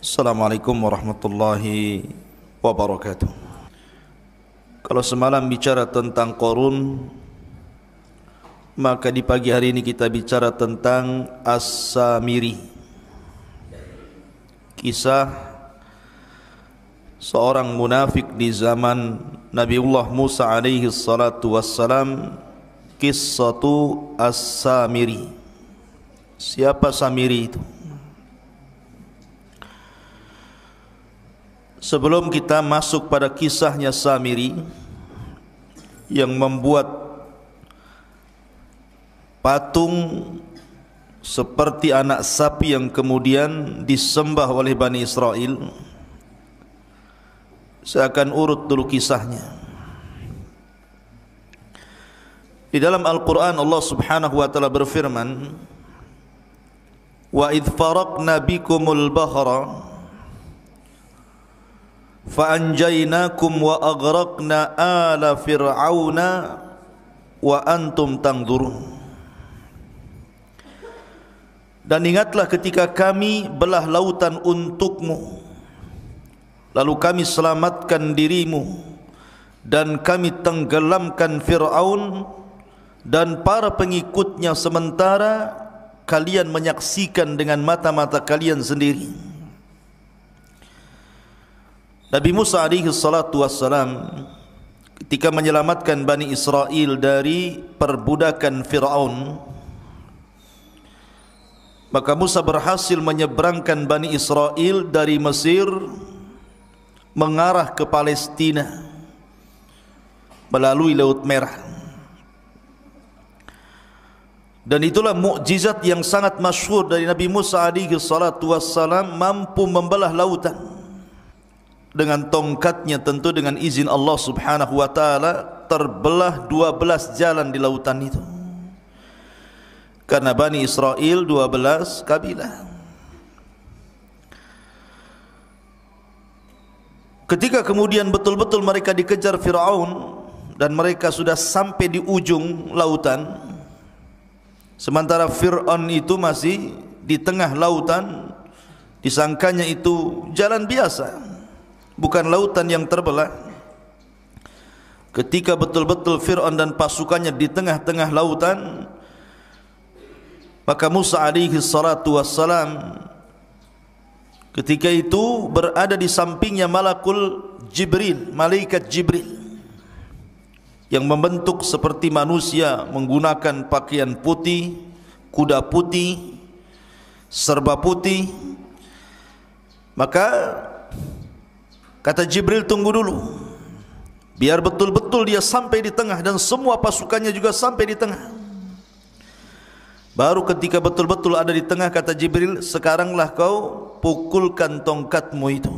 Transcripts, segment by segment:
Assalamualaikum warahmatullahi wabarakatuh. Kalau semalam bicara tentang Qarun, maka di pagi hari ini kita bicara tentang As-Samiri. Kisah seorang munafik di zaman Nabiullah Musa alaihi salatu wassalam. Qissatu As-Samiri. Siapa Samiri itu? Sebelum kita masuk pada kisahnya Samiri yang membuat patung seperti anak sapi yang kemudian disembah oleh Bani Israel, saya akan urut dulu kisahnya. Di dalam Al-Quran Allah subhanahu wa ta'ala berfirman, "Wa idh faraqna bikumul bahra fa'anjaynakum wa aghraqna ala fir'auna wa antum tangdurun." Dan ingatlah ketika kami belah lautan untukmu, lalu kami selamatkan dirimu dan kami tenggelamkan Fir'aun dan para pengikutnya sementara kalian menyaksikan dengan mata-mata kalian sendiri. Nabi Musa alaihi salatu wassalam ketika menyelamatkan Bani Israel dari perbudakan Fir'aun, maka Musa berhasil menyeberangkan Bani Israel dari Mesir mengarah ke Palestina melalui Laut Merah. Dan itulah mukjizat yang sangat masyhur dari Nabi Musa alaihi salatu wassalam, mampu membelah lautan dengan tongkatnya, tentu dengan izin Allah subhanahu wa ta'ala. Terbelah 12 jalan di lautan itu, karena Bani Israel 12 kabilah. Ketika kemudian betul-betul mereka dikejar Fir'aun dan mereka sudah sampai di ujung lautan, sementara Fir'aun itu masih di tengah lautan, disangkanya itu jalan biasa, bukan lautan yang terbelah. Ketika betul-betul Fir'aun dan pasukannya di tengah-tengah lautan, maka Musa alaihi salatu wassalam ketika itu berada di sampingnya malaikat Jibril yang membentuk seperti manusia, menggunakan pakaian putih, kuda putih, serba putih. Maka kata Jibril, tunggu dulu, biar betul-betul dia sampai di tengah dan semua pasukannya juga sampai di tengah. Baru ketika betul-betul ada di tengah, kata Jibril, sekaranglah kau pukulkan tongkatmu itu.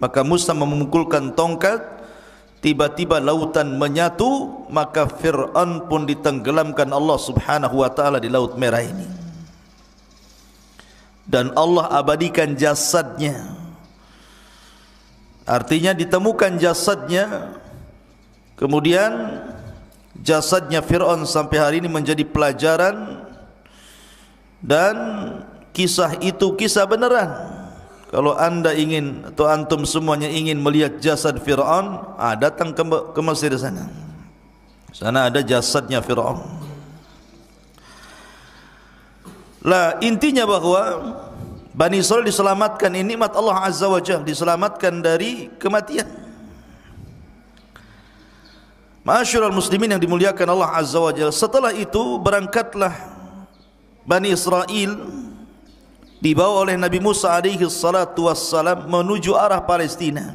Maka Musa memukulkan tongkat, tiba-tiba lautan menyatu, maka Fir'aun pun ditenggelamkan Allah subhanahu wa ta'ala di Laut Merah ini. Dan Allah abadikan jasadnya. Artinya ditemukan jasadnya. Kemudian jasadnya Fir'aun sampai hari ini menjadi pelajaran, dan kisah itu kisah beneran. Kalau anda ingin atau antum semuanya ingin melihat jasad Fir'aun, datang ke Mesir sana. Sana ada jasadnya Fir'aun. Lah, intinya bahwa Bani Israel diselamatkan, ini nikmat Allah Azza wa Jalla, diselamatkan dari kematian. Ma'asyiral muslimin yang dimuliakan Allah Azza wa Jalla, setelah itu berangkatlah Bani Israel dibawa oleh Nabi Musa alaihi salatu wassalam menuju arah Palestina.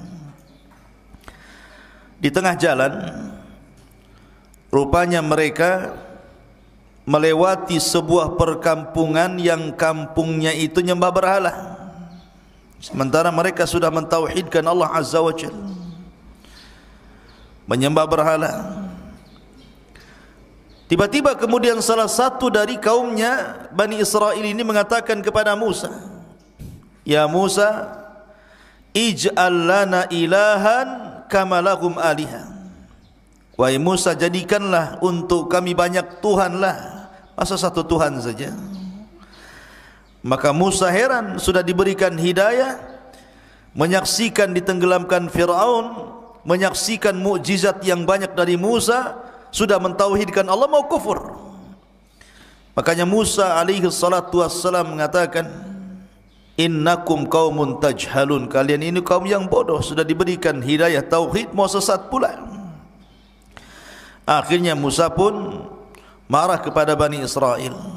Di tengah jalan rupanya mereka melewati sebuah perkampungan yang kampungnya itu nyembah berhala, sementara mereka sudah mentauhidkan Allah Azza wa Jalla, menyembah berhala. Tiba-tiba kemudian salah satu dari kaumnya Bani Israel ini mengatakan kepada Musa, "Ya Musa, ij'al lana ilahan kama lahum alihah." Wahai Musa, jadikanlah untuk kami banyak Tuhan lah, masa satu Tuhan saja? Maka Musa heran, sudah diberikan hidayah, menyaksikan ditenggelamkan Fir'aun, menyaksikan mukjizat yang banyak dari Musa, sudah mentauhidkan Allah, mau kufur. Makanya Musa alaihi salatu wassalam mengatakan, innakum qaumun tajhalun, kalian ini kaum yang bodoh, sudah diberikan hidayah tauhid mau sesat pula. Akhirnya Musa pun marah kepada Bani Israel.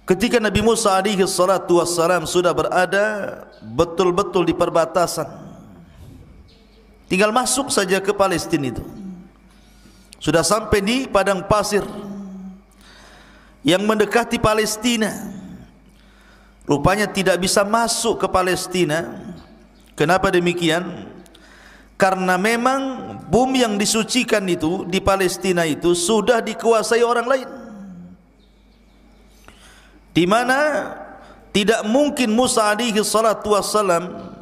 Ketika Nabi Musa alaihi salatu wassalam sudah berada betul-betul di perbatasan, tinggal masuk saja ke Palestina itu, sudah sampai di padang pasir yang mendekati Palestina. Rupanya tidak bisa masuk ke Palestina. Kenapa demikian? Karena memang bumi yang disucikan itu di Palestina itu sudah dikuasai orang lain, di mana tidak mungkin Musa alaihi salatu wassalam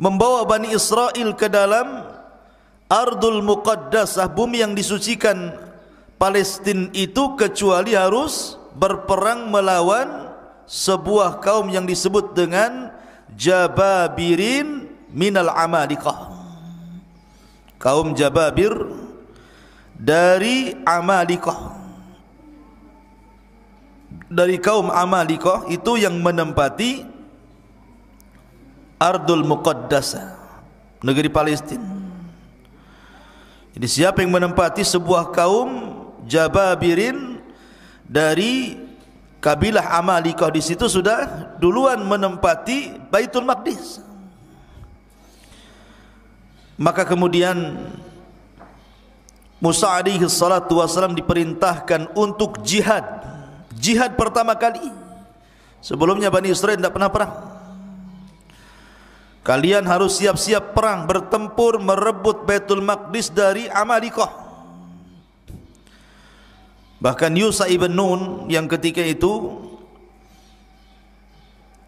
membawa Bani Israel ke dalam Ardul Muqaddasah, bumi yang disucikan Palestina itu, kecuali harus berperang melawan sebuah kaum yang disebut dengan Jababirin minal Amalikah. Kaum Jababir dari Amalikah, dari kaum Amalikah itu yang menempati Ardul Muqaddasah, negeri Palestina. Jadi siapa yang menempati sebuah kaum Jababirin dari kabilah Amalikah, di situ sudah duluan menempati Baitul Maqdis. Maka kemudian Musa alaihi salatu wasallam diperintahkan untuk jihad. Jihad pertama kali. Sebelumnya Bani Israel tidak pernah perang. Kalian harus siap-siap perang, bertempur, merebut Baitul Maqdis dari Amalikah. Bahkan Yusha ibn Nun yang ketika itu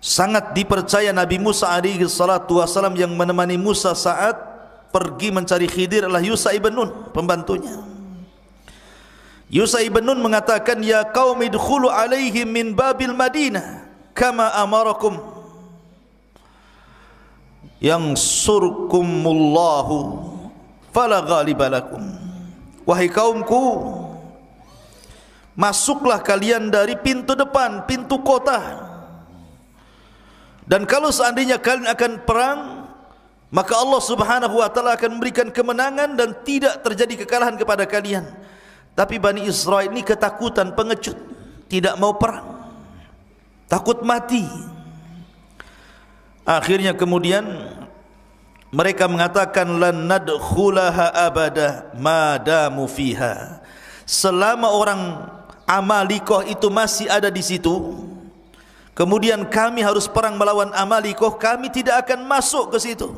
sangat dipercaya Nabi Musa alaihi salatu wasallam, yang menemani Musa saat pergi mencari Khidir adalah Yusha ibn Nun, pembantunya. Yusha ibn Nun mengatakan, ya qaumi idkhulu alaihim min babil Madinah kama amarakum yansurkumullahu fala ghaliba lakum. Wahai kaumku, masuklah kalian dari pintu depan, pintu kota, dan kalau seandainya kalian akan perang, maka Allah subhanahu wa ta'ala akan memberikan kemenangan dan tidak terjadi kekalahan kepada kalian. Tapi Bani Israel ini ketakutan, pengecut, tidak mau perang, takut mati. Akhirnya kemudian mereka mengatakan, lan nadkhulaha abada madamu fiha. Selama orang Amalikah itu masih ada di situ, kemudian kami harus perang melawan Amalikah, kami tidak akan masuk ke situ.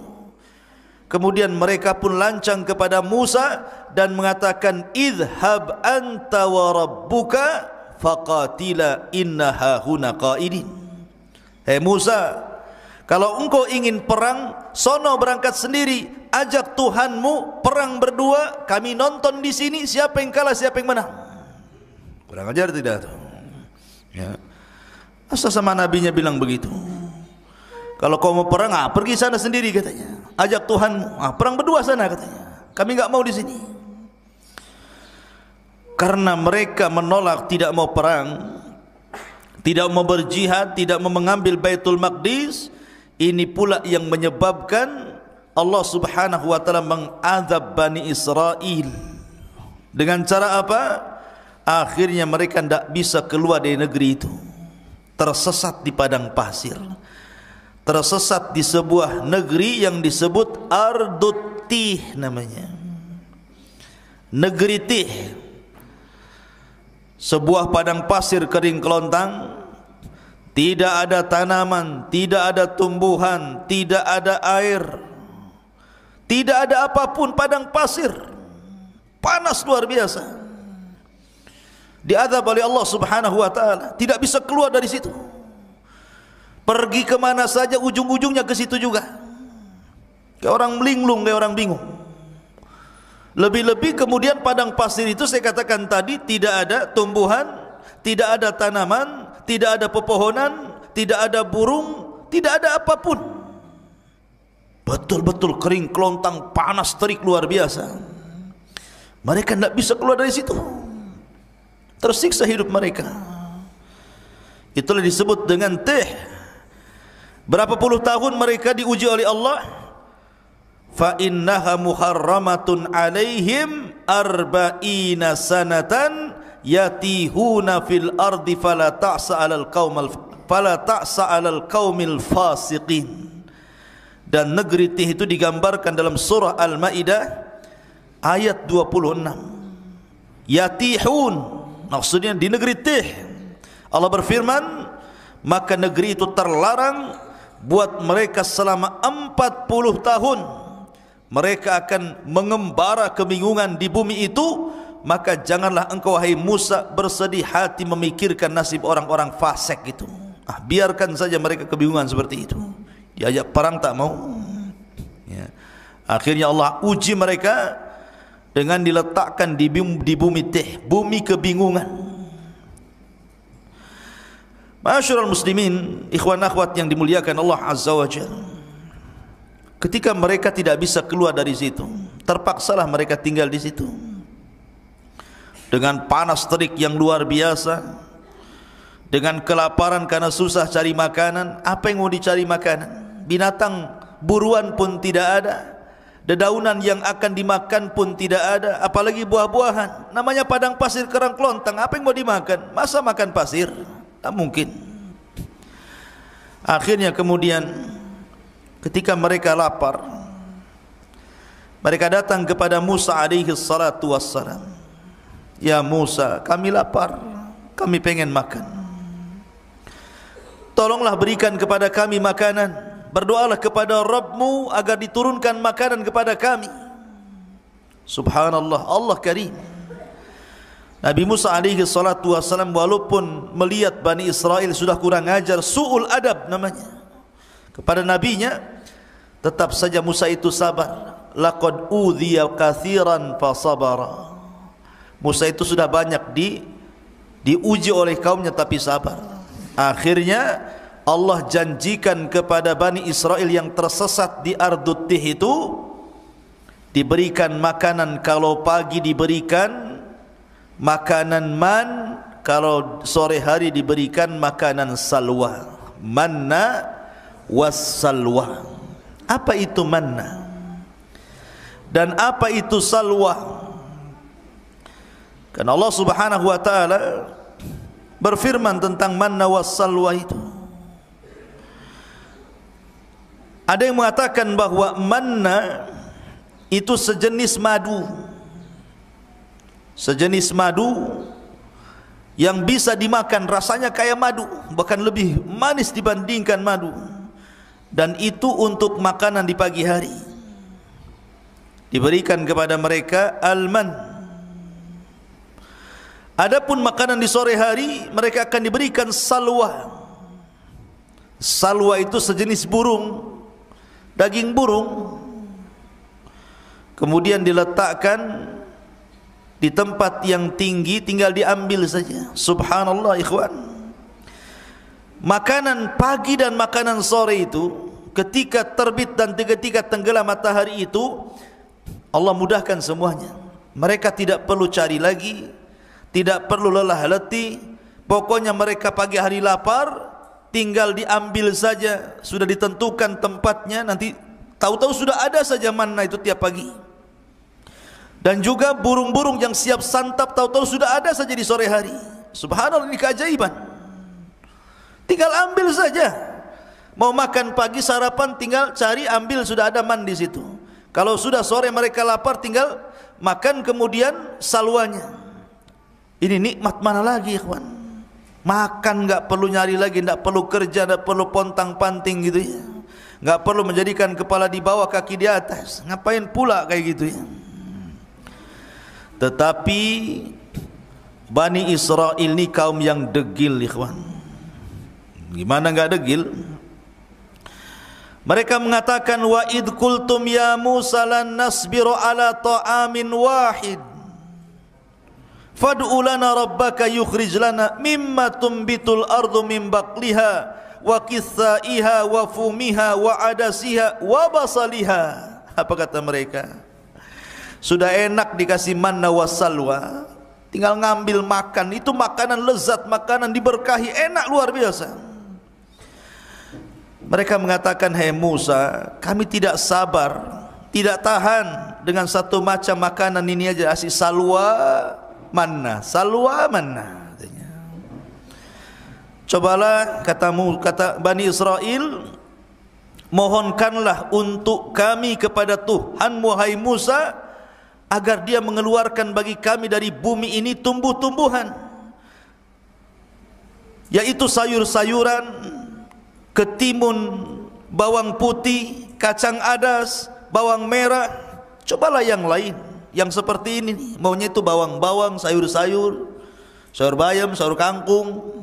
Kemudian mereka pun lancang kepada Musa dan mengatakan, idhab anta wa rabbuka faqatila inna hahuna qaidin. Hei Musa, kalau engkau ingin perang, sono berangkat sendiri, ajak Tuhanmu perang berdua, kami nonton di sini siapa yang kalah siapa yang menang. Kurang ajar tidak? Ya. Masa sama nabinya bilang begitu? Kalau kau mau perang, pergi sana sendiri katanya. Ajak Tuhanmu, perang berdua sana katanya. Kami enggak mau di sini. Karena mereka menolak, tidak mau perang, tidak mau berjihad, tidak mau mengambil Baitul Maqdis. Ini pula yang menyebabkan Allah subhanahu wa ta'ala mengazab Bani Israel. Dengan cara apa? Akhirnya mereka tidak bisa keluar dari negeri itu, tersesat di padang pasir, tersesat di sebuah negeri yang disebut Ardut Tih namanya, negeri Tih, sebuah padang pasir kering kelontang, tidak ada tanaman, tidak ada tumbuhan, tidak ada air, tidak ada apapun, padang pasir, panas luar biasa, diazab oleh Allah subhanahu wa ta'ala, tidak bisa keluar dari situ. Pergi kemana saja ujung-ujungnya ke situ juga. Kayak orang melinglung, kayak orang bingung. Lebih-lebih kemudian padang pasir itu saya katakan tadi, tidak ada tumbuhan, tidak ada tanaman, tidak ada pepohonan, tidak ada burung, tidak ada apapun. Betul-betul kering, kelontang, panas terik luar biasa. Mereka tidak bisa keluar dari situ. Tersiksa hidup mereka. Itulah disebut dengan tih. Berapa puluh tahun mereka diuji oleh Allah. Fa innaha muharramatun alaihim arba'ina sanatan yatihuna fil ardi fala ta'sa 'alal qaumil fasiqin. Dan negeri Tih itu digambarkan dalam surah Al-Maidah ayat 26. Yatihun, maksudnya di negeri Tih. Allah berfirman, maka negeri itu terlarang buat mereka selama 40 tahun. Mereka akan mengembara kebingungan di bumi itu. Maka janganlah engkau wahai Musa bersedih hati memikirkan nasib orang-orang fasik itu. Biarkan saja mereka kebingungan seperti itu. Diajak perang tak mau. Ya. Akhirnya Allah uji mereka dengan diletakkan di bumi Tih, bumi kebingungan. Ma'asyiral muslimin, ikhwan akhwat yang dimuliakan Allah Azza wa Jalla. Ketika mereka tidak bisa keluar dari situ, terpaksalah mereka tinggal di situ. Dengan panas terik yang luar biasa, dengan kelaparan karena susah cari makanan. Apa yang mau dicari makanan? Binatang buruan pun tidak ada, dedaunan yang akan dimakan pun tidak ada, apalagi buah-buahan. Namanya padang pasir kerang kelontang, apa yang mau dimakan? Masa makan pasir? Tak mungkin. Akhirnya kemudian ketika mereka lapar, mereka datang kepada Musa alaihi salatu wassalam. Ya Musa, kami lapar, kami pengen makan. Tolonglah berikan kepada kami makanan. Berdoalah kepada Rabbmu agar diturunkan makanan kepada kami. Subhanallah, Allah Karim. Nabi Musa alaihi salatu wassalam walaupun melihat Bani Israel sudah kurang ajar, su'ul adab namanya kepada nabinya, tetap saja Musa itu sabar. Laqad udhiya katsiran fasabara. Musa itu sudah banyak diuji oleh kaumnya tapi sabar. Akhirnya Allah janjikan kepada Bani Israel yang tersesat di Ardut Tih itu diberikan makanan. Kalau pagi diberikan makanan man, kalau sore hari diberikan makanan salwa. Manna was salwa. Apa itu manna? Dan apa itu salwa? Karena Allah Subhanahu wa taala berfirman tentang manna was salwa itu. Ada yang mengatakan bahwa manna itu sejenis madu. Sejenis madu yang bisa dimakan, rasanya kayak madu, bahkan lebih manis dibandingkan madu. Dan itu untuk makanan di pagi hari. Diberikan kepada mereka alman. Adapun makanan di sore hari mereka akan diberikan salwa. Salwa itu sejenis burung, daging burung, kemudian diletakkan di tempat yang tinggi, tinggal diambil saja. Subhanallah ikhwan. Makanan pagi dan makanan sore itu, ketika terbit dan ketika tenggelam matahari itu, Allah mudahkan semuanya. Mereka tidak perlu cari lagi, tidak perlu lelah letih. Pokoknya mereka pagi hari lapar, tinggal diambil saja. Sudah ditentukan tempatnya, nanti tahu-tahu sudah ada saja manna itu tiap pagi. Dan juga burung-burung yang siap santap, tahu-tahu sudah ada saja di sore hari. Subhanallah, ini keajaiban. Tinggal ambil saja. Mau makan pagi sarapan, tinggal cari ambil, sudah ada man di situ. Kalau sudah sore mereka lapar, tinggal makan kemudian salwanya. Ini nikmat mana lagi ikhwan? Makan enggak perlu nyari lagi, enggak perlu kerja, enggak perlu pontang-panting gitu ya. Enggak perlu menjadikan kepala di bawah kaki di atas. Ngapain pula kayak gitu ya? Tetapi Bani Israel ini kaum yang degil ikhwan. Gimana enggak degil? Mereka mengatakan, wa id qultum ya Musa lan nasbiru ala ta'amin wahid. Fad'u lana rabbaka yukhrij lana mimma tumbitul ardu min baqliha wa qithaiha wa fumiha wa adasiha wa basaliha. Apa kata mereka? Sudah enak dikasih manna wassalwa, tinggal ngambil makan. Itu makanan lezat, makanan diberkahi, enak luar biasa. Mereka mengatakan, hai Musa, kami tidak sabar, tidak tahan dengan satu macam makanan ini aja. Asih salwa manna, salwa manna. Cobalah, kata Bani Israel, mohonkanlah untuk kami kepada Tuhanmu, hai Musa, agar dia mengeluarkan bagi kami dari bumi ini tumbuh-tumbuhan, yaitu sayur-sayuran, ketimun, bawang putih, kacang adas, bawang merah. Cobalah yang lain, yang seperti ini nih. Maunya itu bawang-bawang, sayur-sayur, sayur bayam, sayur kangkung,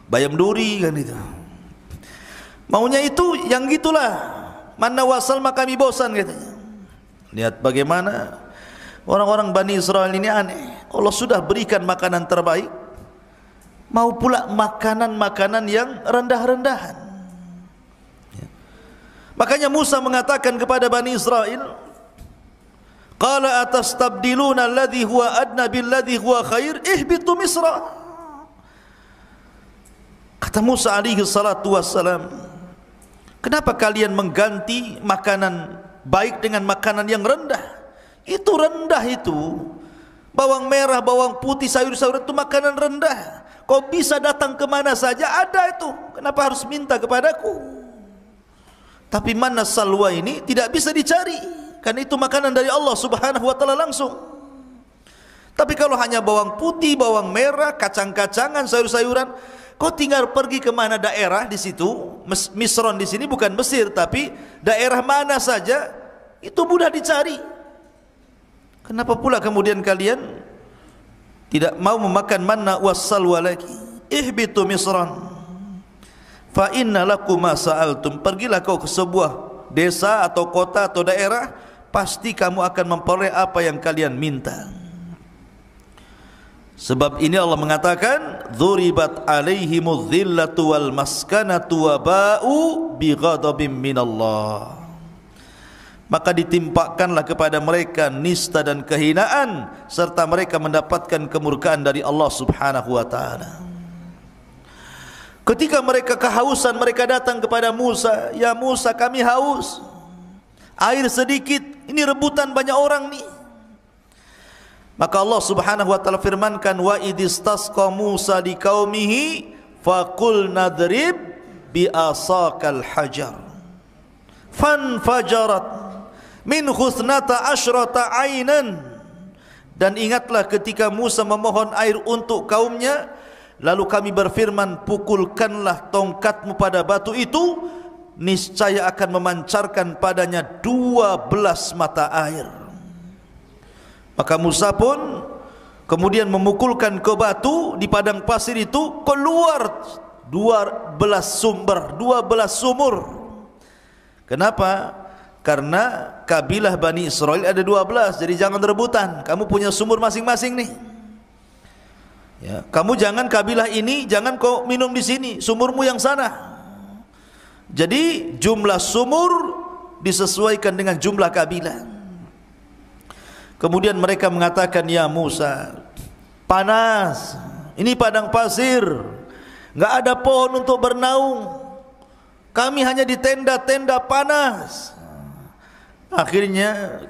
bayam duri kan itu. Maunya itu yang gitulah. Manna wassalma kami bosan katanya. Lihat bagaimana orang-orang Bani Israel ini aneh. Allah sudah berikan makanan terbaik, mau pula makanan-makanan yang rendah-rendahan. Makanya Musa mengatakan kepada Bani Israel, qala atastabdiluna alladhi huwa adna billadhi huwa khair ihbitu misra. Kata Musa alaihi salatu wassalam, kenapa kalian mengganti makanan baik dengan makanan yang rendah? Itu rendah itu. Bawang merah, bawang putih, sayur-sayur itu makanan rendah. Kau bisa datang kemana saja ada itu. Kenapa harus minta kepadaku? Tapi mana salwa ini tidak bisa dicari, karena itu makanan dari Allah Subhanahu wa taala langsung. Tapi kalau hanya bawang putih, bawang merah, kacang-kacangan, sayur-sayuran, kau tinggal pergi ke mana daerah di situ. Misron di sini bukan Mesir, tapi daerah mana saja itu mudah dicari. Kenapa pula kemudian kalian tidak mau memakan manna wassalwa lagi? Ihbitu misran fa inna lakum ma sa'altum. Pergilah kau ke sebuah desa atau kota atau daerah, pasti kamu akan memperoleh apa yang kalian minta. Sebab ini Allah mengatakan, dzuribat alaihimudz dhillatu wal maskanatu wa ba'u bighadabim minallah. Maka ditimpakanlah kepada mereka nista dan kehinaan, serta mereka mendapatkan kemurkaan dari Allah Subhanahu wa taala. Ketika mereka kehausan, mereka datang kepada Musa, ya Musa, kami haus, air sedikit, ini rebutan banyak orang nih. Maka Allah Subhanahu wa taala firmankan, wa idistasqa Musa liqaumihi faqul nadrib bi asaqal hajar fanfajarat min khusnata asyrata ainan. Dan ingatlah ketika Musa memohon air untuk kaumnya, lalu kami berfirman, pukulkanlah tongkatmu pada batu itu, niscaya akan memancarkan padanya 12 mata air. Maka Musa pun kemudian memukulkan ke batu di padang pasir itu, keluar 12 sumur. Kenapa? Karena kabilah Bani Israel ada 12, jadi jangan rebutan. Kamu punya sumur masing-masing nih. Ya, kamu jangan kabilah ini, jangan kau minum di sini, sumurmu yang sana. Jadi jumlah sumur disesuaikan dengan jumlah kabilah. Kemudian mereka mengatakan, ya Musa, panas, ini padang pasir, enggak ada pohon untuk bernaung, kami hanya di tenda-tenda panas. Akhirnya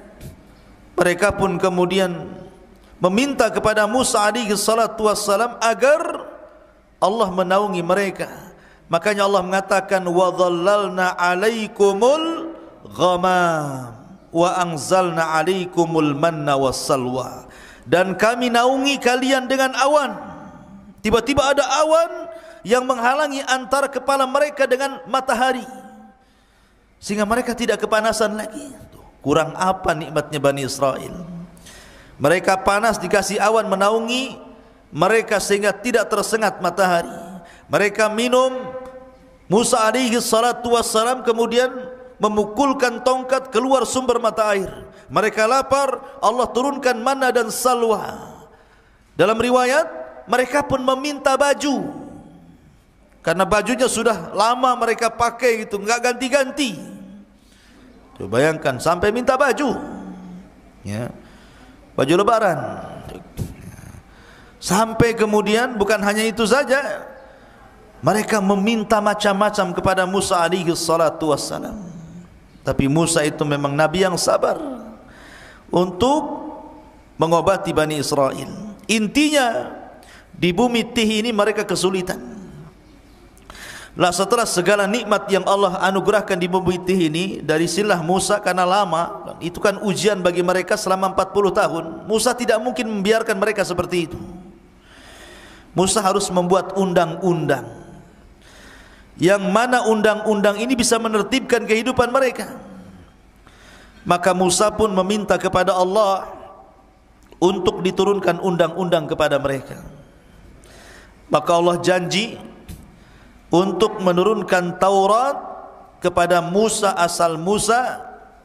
mereka pun kemudian meminta kepada Musa alaihi salatu wassalam agar Allah menaungi mereka. Makanya Allah mengatakan, wa dhallalna alaikumul ghamam wa anzalna alaikumul manna wassalwa. Dan kami naungi kalian dengan awan. Tiba-tiba ada awan yang menghalangi antara kepala mereka dengan matahari, sehingga mereka tidak kepanasan lagi. Kurang apa nikmatnya Bani Israel? Mereka panas, dikasih awan menaungi mereka sehingga tidak tersengat matahari. Mereka minum, Musa alaihi salatu wassalam kemudian memukulkan tongkat, keluar sumber mata air. Mereka lapar, Allah turunkan manna dan salwa. Dalam riwayat, mereka pun meminta baju, karena bajunya sudah lama mereka pakai gitu, enggak ganti-ganti. Coba bayangkan sampai minta baju, ya, baju lebaran. Sampai kemudian bukan hanya itu saja, mereka meminta macam-macam kepada Musa alaihi salatu wassalam. Tapi Musa itu memang nabi yang sabar untuk mengobati Bani Israel. Intinya di bumi Tih ini mereka kesulitan. Lah setelah segala nikmat yang Allah anugerahkan di bumi Tih ini dari silah Musa, karena lama, itu kan ujian bagi mereka selama 40 tahun. Musa tidak mungkin membiarkan mereka seperti itu. Musa harus membuat undang-undang, yang mana undang-undang ini bisa menertibkan kehidupan mereka. Maka Musa pun meminta kepada Allah untuk diturunkan undang-undang kepada mereka. Maka Allah janji untuk menurunkan Taurat kepada Musa asal Musa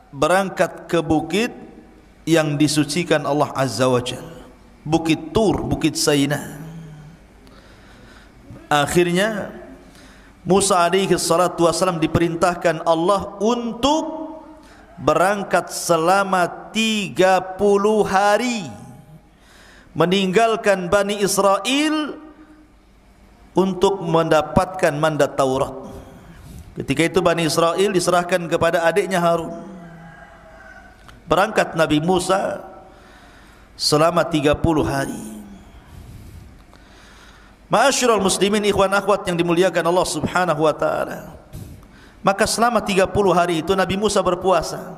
berangkat ke bukit yang disucikan Allah Azza wa Jalla, Bukit Tur, Bukit Sainah. Akhirnya Musa alaihi salatu wasallam diperintahkan Allah untuk berangkat selama 30 hari, meninggalkan Bani Israel untuk mendapatkan mandat Taurat. Ketika itu Bani Israel diserahkan kepada adiknya Harun. Berangkat Nabi Musa selama 30 hari. Ma'asyiral muslimin, ikhwan akhwat yang dimuliakan Allah Subhanahu wa taala. Maka selama 30 hari itu Nabi Musa berpuasa.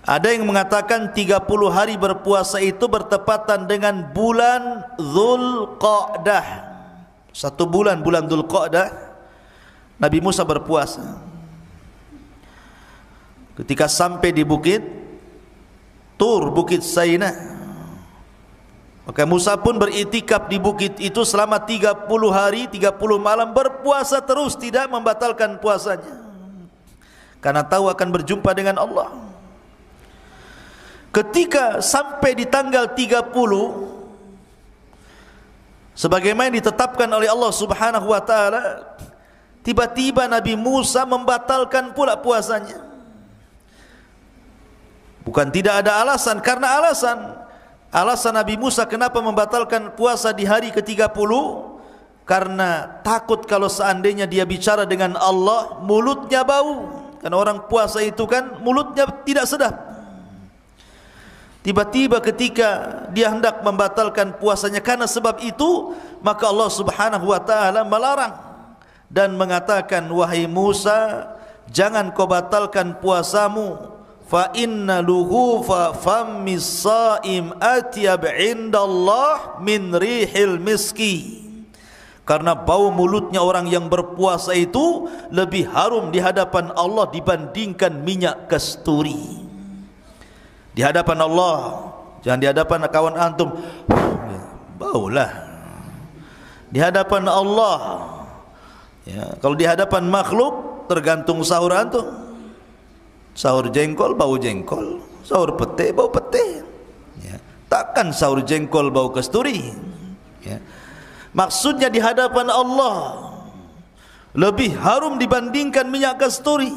Ada yang mengatakan 30 hari berpuasa itu bertepatan dengan bulan Dzulqa'dah. Satu bulan Dzulqa'dah Nabi Musa berpuasa. Ketika sampai di bukit Tur, Bukit Sainah, maka Musa pun beriktikaf di bukit itu selama 30 hari 30 malam, berpuasa terus, tidak membatalkan puasanya, karena tahu akan berjumpa dengan Allah. Ketika sampai di tanggal 30, sebagaimana ditetapkan oleh Allah Subhanahu wa taala, tiba-tiba Nabi Musa membatalkan pula puasanya. Bukan tidak ada alasan, karena alasan Nabi Musa kenapa membatalkan puasa di hari ke-30, karena takut kalau seandainya dia bicara dengan Allah mulutnya bau. Karena orang puasa itu kan mulutnya tidak sedap. Tiba-tiba ketika dia hendak membatalkan puasanya karena sebab itu, maka Allah Subhanahu wa taala melarang dan mengatakan, wahai Musa, jangan kau batalkan puasamu, fa inna luhufa fammis saim atyab indallah min rihil miski. Karena bau mulutnya orang yang berpuasa itu lebih harum di hadapan Allah dibandingkan minyak kasturi. Di hadapan Allah, jangan di hadapan kawan antum, baulah. Di hadapan Allah, ya, kalau di hadapan makhluk tergantung sahur antum. Sahur jengkol bau jengkol, sahur pete bau pete, ya. Takkan sahur jengkol bau kasturi, ya. Maksudnya di hadapan Allah lebih harum dibandingkan minyak kasturi.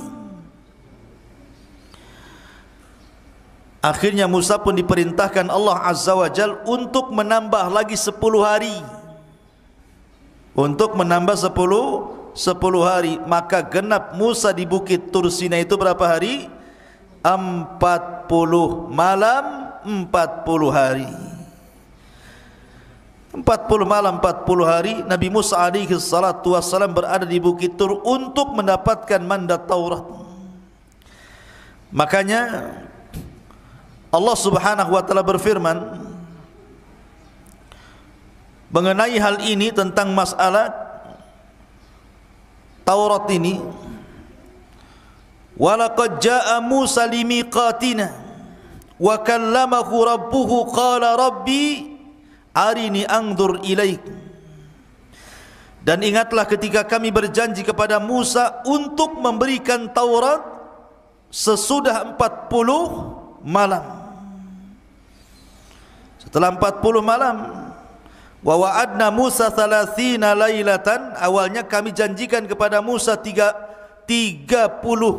Akhirnya Musa pun diperintahkan Allah Azza wa Jal untuk menambah lagi 10 hari. Untuk menambah 10 hari. Maka genap Musa di bukit Tur Sinai itu berapa hari? 40 malam 40 hari. 40 malam 40 hari Nabi Musa alaihi salatu wassalam berada di bukit Tur untuk mendapatkan mandat Taurat. Makanya Allah Subhanahu wa taala berfirman mengenai hal ini, tentang masalah Taurat ini, walaqad jaa Musa limiqatina wa kallamahu rabbuhu qala rabbi arini anzur ilaik. Dan ingatlah ketika kami berjanji kepada Musa untuk memberikan Taurat sesudah 40 malam. Setelah 40 malam, wa wa'adna Musa 30 lailatan, awalnya kami janjikan kepada Musa 30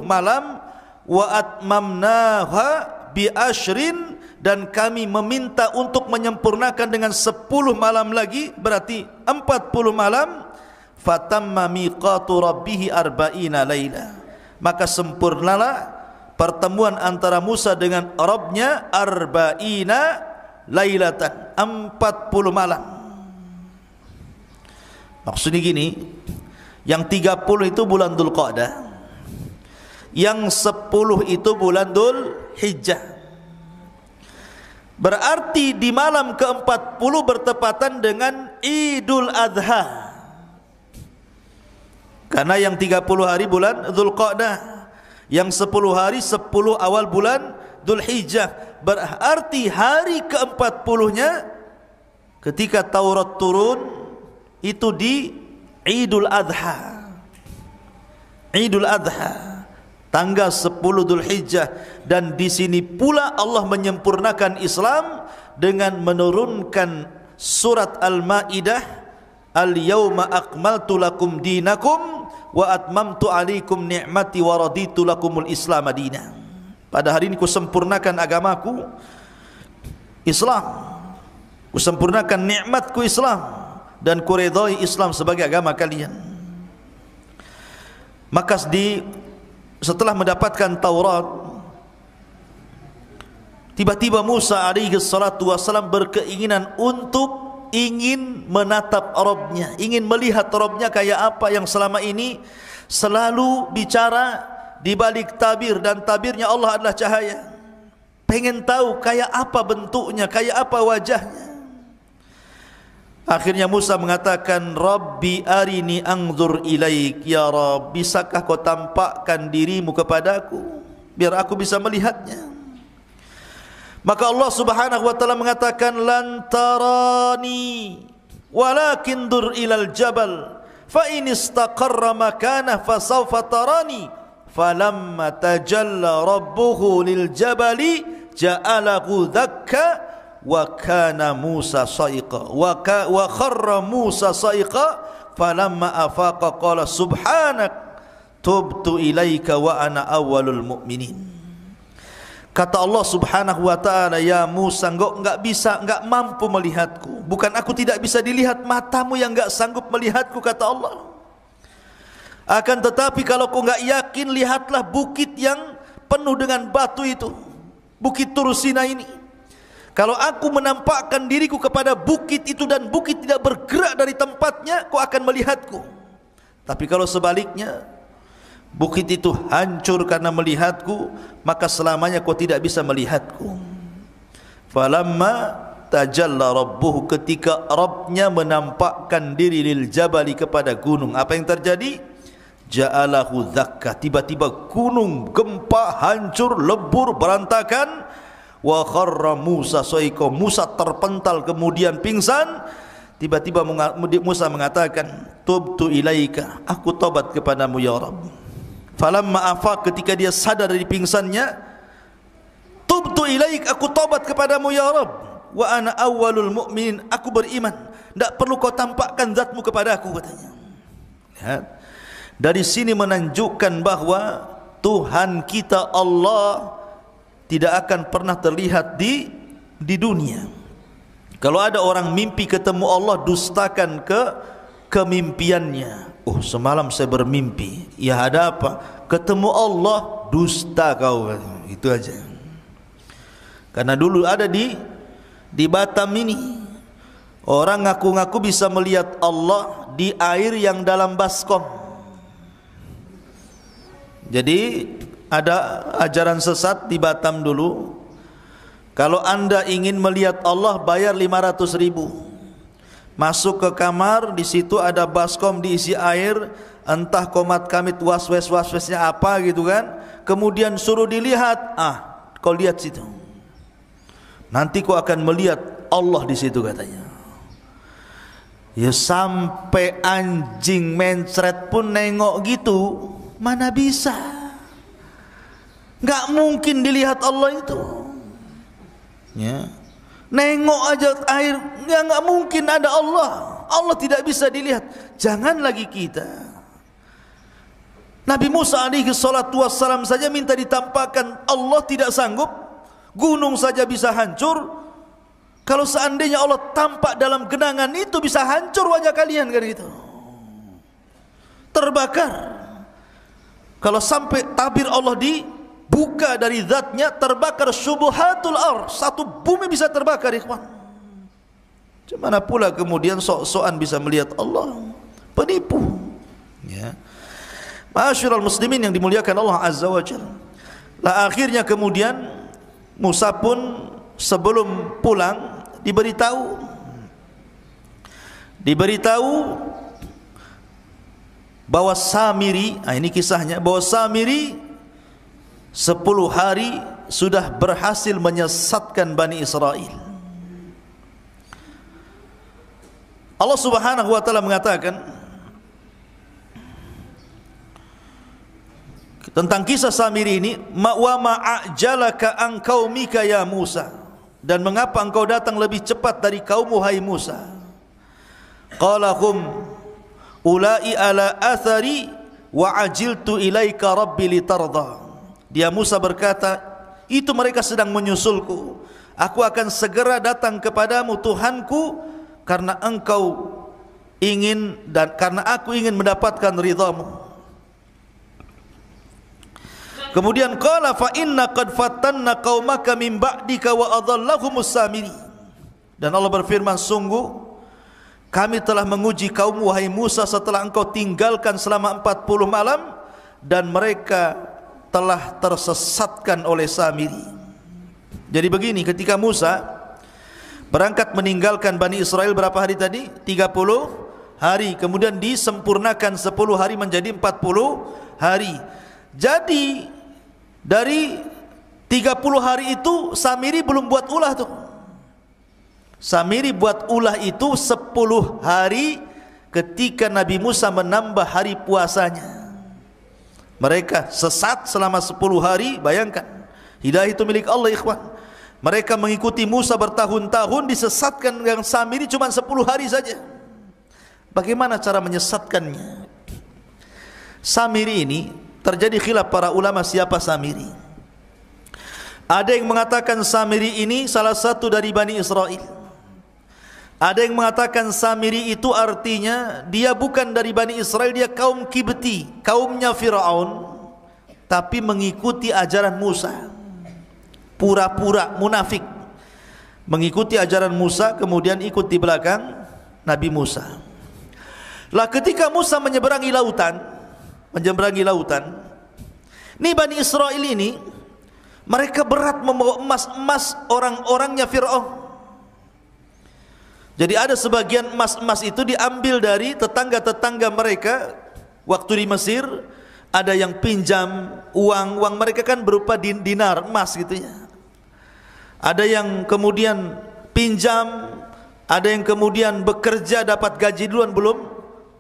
malam, wa atmamnaha bi asyrin, dan kami meminta untuk menyempurnakan dengan 10 malam lagi, berarti 40 malam. Fatamma miqatu rabbih 40 laila, maka sempurnalah pertemuan antara Musa dengan Rabbnya 40 lailatan, 40 malam. Maksudnya gini, yang 30 itu bulan Dzulqa'dah, yang 10 itu bulan Dzulhijjah. Berarti di malam ke-40 bertepatan dengan Idul Adha. Karena yang 30 hari bulan Dzulqa'dah, yang 10 hari 10 awal bulan Dzulhijjah. Berarti hari ke-40-nya ketika Taurat turun itu di Idul Adha. Idul Adha, tanggal 10 Dzulhijjah, dan di sini pula Allah menyempurnakan Islam dengan menurunkan surat Al-Maidah, Al-yawma akmaltu lakum dinakum wa atmamtu alaikum ni'mati wa raditu lakumul Islam madina. Pada hari ini ku sempurnakan agamaku Islam, ku sempurnakan nikmatku Islam, dan ku redai Islam sebagai agama kalian. Maka setelah mendapatkan Taurat, tiba-tiba Musa alaihi salatu wasalam berkeinginan untuk ingin menatap Rabbnya, ingin melihat Rabbnya kayak apa yang selama ini selalu bicara di balik tabir, dan tabirnya Allah adalah cahaya. Pengen tahu kayak apa bentuknya, kayak apa wajahnya. Akhirnya Musa mengatakan, Rabbi arini anzur ilaik, ya Rabb, bisakah kau tampakkan dirimu kepadaku biar aku bisa melihatnya? Maka Allah Subhanahu wa taala mengatakan, lan tarani walakin dur ilal jabal fa in istaqarra makanah fasawfa tarani. Falamma tajalla rabbuhu lil jabali ja'alahu dakka wa kana Musa sa'iqa wa kharra Musa sa'iqa falamma afaqa qala subhanak tubtu ilaika wa ana awwalul mu'minin. Kata Allah Subhanahu wa taala, ya Musa, engkau enggak bisa, enggak mampu melihatku. Bukan aku tidak bisa dilihat, matamu yang enggak sanggup melihatku, kata Allah. Akan tetapi kalau kau enggak yakin, lihatlah bukit yang penuh dengan batu itu, Bukit Turusina ini. Kalau aku menampakkan diriku kepada bukit itu dan bukit tidak bergerak dari tempatnya, kau akan melihatku. Tapi kalau sebaliknya, bukit itu hancur karena melihatku, maka selamanya kau tidak bisa melihatku. Falamma tajalla rabbuhu, ketika Rabbnya menampakkan diri lil jabali, kepada gunung, apa yang terjadi? Ja'alahu dzakka, tiba-tiba gunung gempa, hancur, lebur, berantakan. Wa kharra Musa sa'iqa, Musa terpental kemudian pingsan. Tiba-tiba Musa mengatakan, tubtu ilaika, aku tobat kepadamu ya Rabb. Falamma afaq, ketika dia sadar dari pingsannya, tubtu ilaik, aku tobat kepadamu ya Rabb. Wa ana awwalul mu'minin, aku beriman, tidak perlu kau tampakkan zatmu kepadaku, katanya. Lihat, dari sini menunjukkan bahwa Tuhan kita Allah tidak akan pernah terlihat di dunia. Kalau ada orang mimpi ketemu Allah, dustakan kemimpiannya. Oh, semalam saya bermimpi. Ya, ada apa? Ketemu Allah, dusta kau. Itu aja. Karena dulu ada di Batam ini, orang ngaku-ngaku bisa melihat Allah di air yang dalam baskom. Jadi ada ajaran sesat di Batam dulu. Kalau anda ingin melihat Allah, bayar 500.000. Masuk ke kamar, di situ ada baskom diisi air, entah komat kamit waswesnya apa gitu kan. Kemudian suruh dilihat, kau lihat situ. Nanti kau akan melihat Allah di situ, katanya. Ya, sampai anjing mencret pun nengok gitu, mana bisa? Nggak mungkin dilihat Allah itu. Ya. Nengok aja air, nggak mungkin ada Allah. Allah tidak bisa dilihat. Jangan lagi kita. Nabi Musa alaihi salatu wassalam saja minta ditampakkan, Allah tidak sanggup. Gunung saja bisa hancur. Kalau seandainya Allah tampak dalam genangan itu, bisa hancur wajah kalian kan gitu. Terbakar. Kalau sampai tabir Allah dibuka dari zatnya, terbakar syubuhatul ardh, satu bumi bisa terbakar, ikhwan. Mana pula kemudian sok-sokan bisa melihat Allah? Penipu. Ya. Ma'asyiral muslimin yang dimuliakan Allah Azza wa Jalla. Lah akhirnya kemudian Musa pun sebelum pulang diberitahu bahwa Samiri, ini kisahnya, bahwa Samiri 10 hari sudah berhasil menyesatkan Bani Israel. Allah Subhanahu wa taala mengatakan tentang kisah Samiri ini, wa ma'ajalaka an qaumika ya Musa, dan mengapa engkau datang lebih cepat dari kaummu hai Musa? Qala hum ulai ala athari wa ajiltu ilaika rabbi litarda. Dia Musa berkata, itu mereka sedang menyusulku, aku akan segera datang kepadamu Tuhanku, karena engkau ingin dan karena aku ingin mendapatkan ridhamu. Kemudian qala fa inna qad fatanna qaumaka min ba'dika wa adhallahumus Samiri. Dan Allah berfirman, sungguh kami telah menguji kaummu wahai Musa setelah engkau tinggalkan selama 40 malam, dan mereka telah tersesatkan oleh Samiri. Jadi begini, ketika Musa berangkat meninggalkan Bani Israel berapa hari tadi? 30 hari. Kemudian disempurnakan 10 hari menjadi 40 hari. Jadi dari 30 hari itu Samiri belum buat ulah tuh. Samiri buat ulah itu 10 hari ketika Nabi Musa menambah hari puasanya. Mereka sesat selama 10 hari. Bayangkan, hidayah itu milik Allah, ikhwan. Mereka mengikuti Musa bertahun-tahun, disesatkan dengan Samiri cuma 10 hari saja. Bagaimana cara menyesatkannya? Samiri ini terjadi khilaf para ulama siapa Samiri. Ada yang mengatakan Samiri ini salah satu dari Bani Israel. Ada yang mengatakan Samiri itu artinya dia bukan dari Bani Israel, dia kaum Kibti, kaumnya Fir'aun, tapi mengikuti ajaran Musa. Pura-pura munafik, mengikuti ajaran Musa, kemudian ikut di belakang Nabi Musa. Lah ketika Musa menyeberangi lautan, ini Bani Israel ini, mereka berat membawa emas-emas orang-orangnya Fir'aun. Jadi ada sebagian emas-emas itu diambil dari tetangga-tetangga mereka waktu di Mesir. Ada yang pinjam uang mereka kan berupa dinar, emas gitu ya. Ada yang kemudian pinjam, ada yang kemudian bekerja dapat gaji duluan,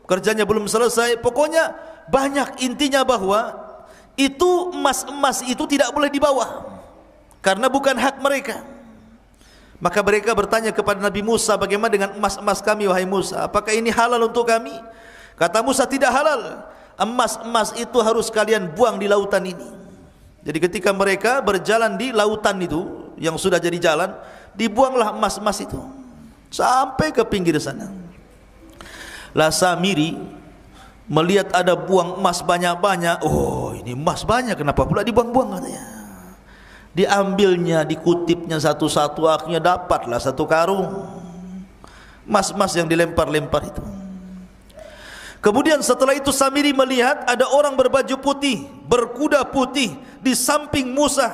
kerjanya belum selesai. Pokoknya banyak, intinya bahwa itu emas-emas itu tidak boleh dibawa karena bukan hak mereka. Maka mereka bertanya kepada Nabi Musa, bagaimana dengan emas-emas kami wahai Musa? Apakah ini halal untuk kami? Kata Musa, tidak halal. Emas-emas itu harus kalian buang di lautan ini. Jadi ketika mereka berjalan di lautan itu yang sudah jadi jalan, dibuanglah emas-emas itu sampai ke pinggir sana. Lah Samiri melihat ada buang emas banyak-banyak. Oh, ini emas banyak, kenapa pula dibuang-buang katanya. Diambilnya, dikutipnya satu-satu, akhirnya dapatlah satu karung emas-emas yang dilempar-lempar itu. Kemudian setelah itu Samiri melihat ada orang berbaju putih, berkuda putih di samping Musa,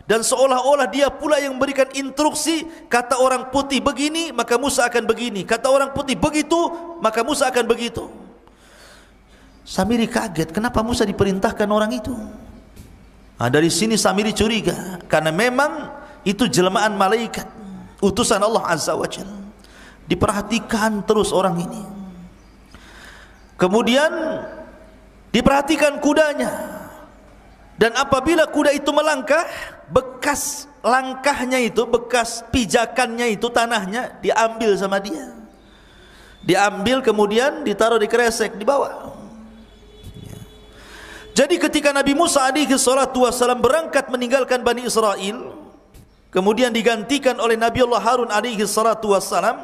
dan seolah-olah dia pula yang memberikan instruksi. Kata orang putih begini, maka Musa akan begini. Kata orang putih begitu, maka Musa akan begitu. Samiri kaget, kenapa Musa diperintahkan orang itu? Dari sini Samiri curiga, karena memang itu jelmaan malaikat, utusan Allah Azza wa Jalla. Diperhatikan terus orang ini. Kemudian diperhatikan kudanya, dan apabila kuda itu melangkah, bekas langkahnya itu, bekas pijakannya itu, tanahnya diambil sama dia. Diambil kemudian ditaruh di kresek, dibawa. Jadi ketika Nabi Musa alaihi salatu wassalam berangkat meninggalkan Bani Israel, kemudian digantikan oleh Nabi Allah Harun alaihi salatu wassalam,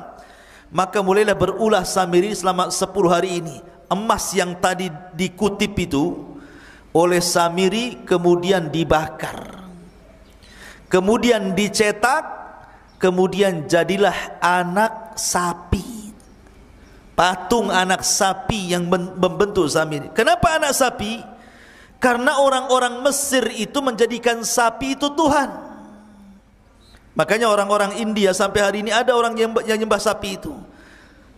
maka mulailah berulah Samiri selama 10 hari ini. Emas yang tadi dikutip itu oleh Samiri kemudian dibakar, kemudian dicetak, kemudian jadilah anak sapi, patung anak sapi yang membentuk Samiri. Kenapa anak sapi? Karena orang-orang Mesir itu menjadikan sapi itu Tuhan. Makanya orang-orang India sampai hari ini ada orang yang nyembah sapi itu.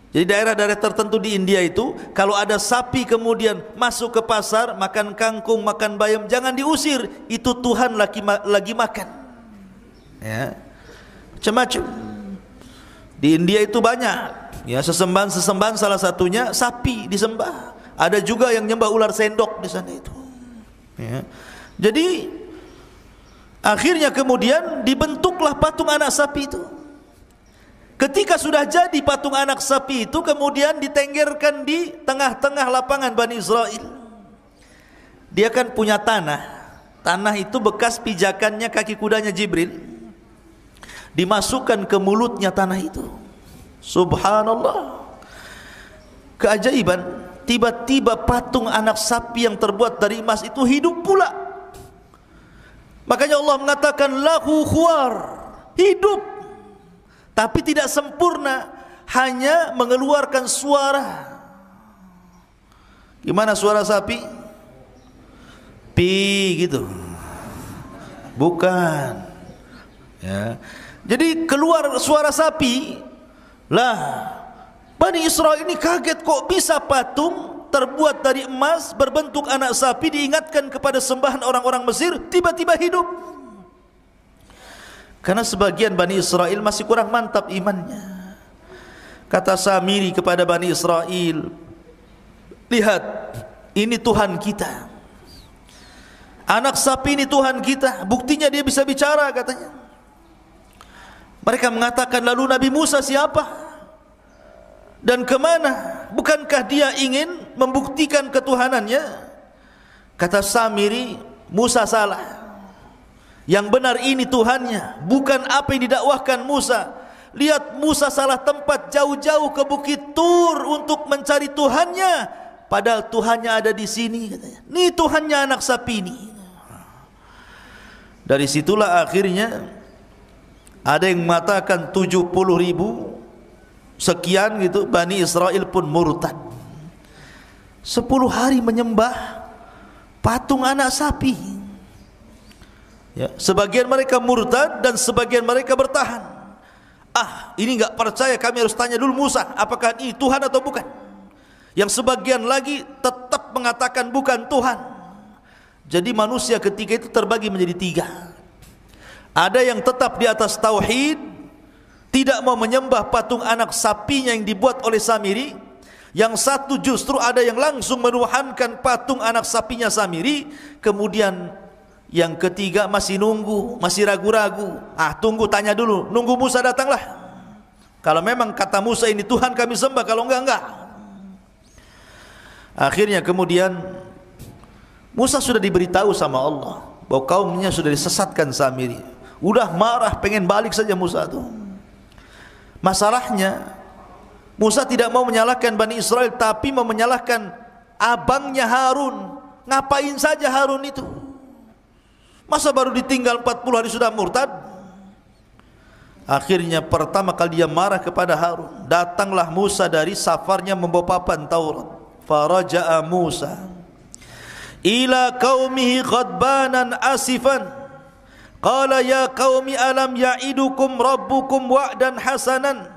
Jadi daerah-daerah tertentu di India itu, kalau ada sapi kemudian masuk ke pasar, makan kangkung, makan bayam, jangan diusir, itu Tuhan lagi makan. Ya, macam-macam. Di India itu banyak. Ya, sesembahan salah satunya sapi disembah. Ada juga yang nyembah ular sendok di sana itu. Ya. Jadi akhirnya kemudian dibentuklah patung anak sapi itu. Ketika sudah jadi patung anak sapi itu, kemudian ditenggerkan di tengah-tengah lapangan Bani Israel. Dia kan punya tanah. Tanah itu bekas pijakannya kaki kudanya Jibril. Dimasukkan ke mulutnya tanah itu. Subhanallah. Keajaiban, tiba-tiba patung anak sapi yang terbuat dari emas itu hidup pula. Makanya Allah mengatakan lahu khuwar, hidup. Tapi tidak sempurna, hanya mengeluarkan suara. Gimana suara sapi? Pi gitu. Bukan. Ya. Jadi keluar suara sapi. Lah, Bani Israel ini kaget, kok bisa patung terbuat dari emas berbentuk anak sapi diingatkan kepada sembahan orang-orang Mesir tiba-tiba hidup. Karena sebagian Bani Israel masih kurang mantap imannya. Kata Samiri kepada Bani Israel, lihat, ini Tuhan kita. Anak sapi ini Tuhan kita. Buktinya dia bisa bicara, katanya. Mereka mengatakan, lalu Nabi Musa siapa? Dan kemana? Bukankah dia ingin membuktikan ketuhanannya? Kata Samiri, Musa salah. Yang benar ini Tuhannya, bukan apa yang didakwahkan Musa. Lihat, Musa salah tempat, jauh-jauh ke Bukit Tur untuk mencari Tuhannya, padahal Tuhannya ada di sini, katanya. Ini Tuhannya anak sapi ini. Dari situlah akhirnya ada yang mengatakan 70.000 sekian gitu, Bani Israel pun murtad. 10 hari menyembah patung anak sapi. Ya, sebagian mereka murtad dan sebagian mereka bertahan. Ah, ini enggak percaya, kami harus tanya dulu Musa, apakah ini Tuhan atau bukan. Yang sebagian lagi tetap mengatakan bukan Tuhan. Jadi manusia ketika itu terbagi menjadi 3. Ada yang tetap di atas tauhid, tidak mau menyembah patung anak sapinya yang dibuat oleh Samiri. Yang satu justru ada yang langsung menuhankan patung anak sapinya Samiri. Kemudian yang ketiga masih nunggu, masih ragu-ragu. Ah, tunggu, tanya dulu, nunggu Musa datanglah. Kalau memang kata Musa ini Tuhan kami sembah, kalau enggak. Akhirnya kemudian Musa sudah diberitahu sama Allah bahwa kaumnya sudah disesatkan Samiri. Udah marah, pengen balik saja Musa itu. Masalahnya Musa tidak mau menyalahkan Bani Israel, tapi mau menyalahkan abangnya Harun. Ngapain saja Harun itu? Masa baru ditinggal 40 hari sudah murtad? Akhirnya pertama kali dia marah kepada Harun. Datanglah Musa dari safarnya membawa papan Taurat. Faraja'a Musa ila qaumihi ghadbanan asifan. Qala ya qaumi alam ya'idukum rabbukum wa'dan hasanan.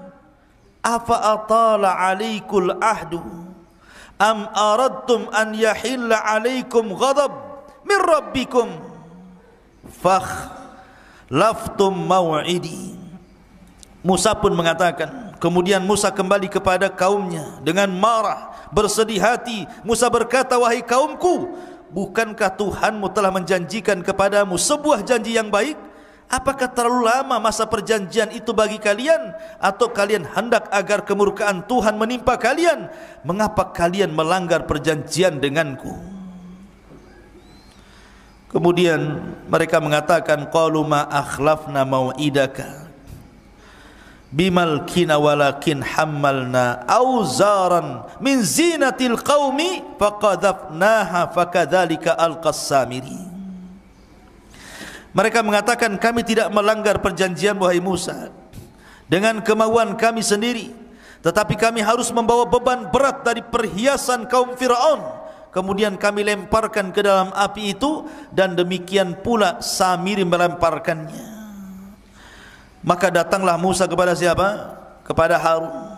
Afa atala alaikul ahdu. Am aradtum an yahilla alaikum ghadab min rabbikum. Fakhlaftum mau'idi. Musa pun mengatakan, kemudian Musa kembali kepada kaumnya dengan marah, bersedih hati. Musa berkata, wahai kaumku, bukankah Tuhanmu telah menjanjikan kepadamu sebuah janji yang baik? apakah terlalu lama masa perjanjian itu bagi kalian, atau kalian hendak agar kemurkaan Tuhan menimpa kalian? Mengapa kalian melanggar perjanjian denganku? Kemudian mereka mengatakan, qalu ma akhlafna mau'idaka bimalkina walakin hammalna auzaran min zinatil qaumi faqadhafnaha fakadzalika alqas Samiri. Mereka mengatakan, kami tidak melanggar perjanjian wahai Musa dengan kemauan kami sendiri, tetapi kami harus membawa beban berat dari perhiasan kaum Firaun, kemudian kami lemparkan ke dalam api itu, dan demikian pula Samiri melemparkannya. Maka datanglah Musa kepada siapa? Kepada Harun.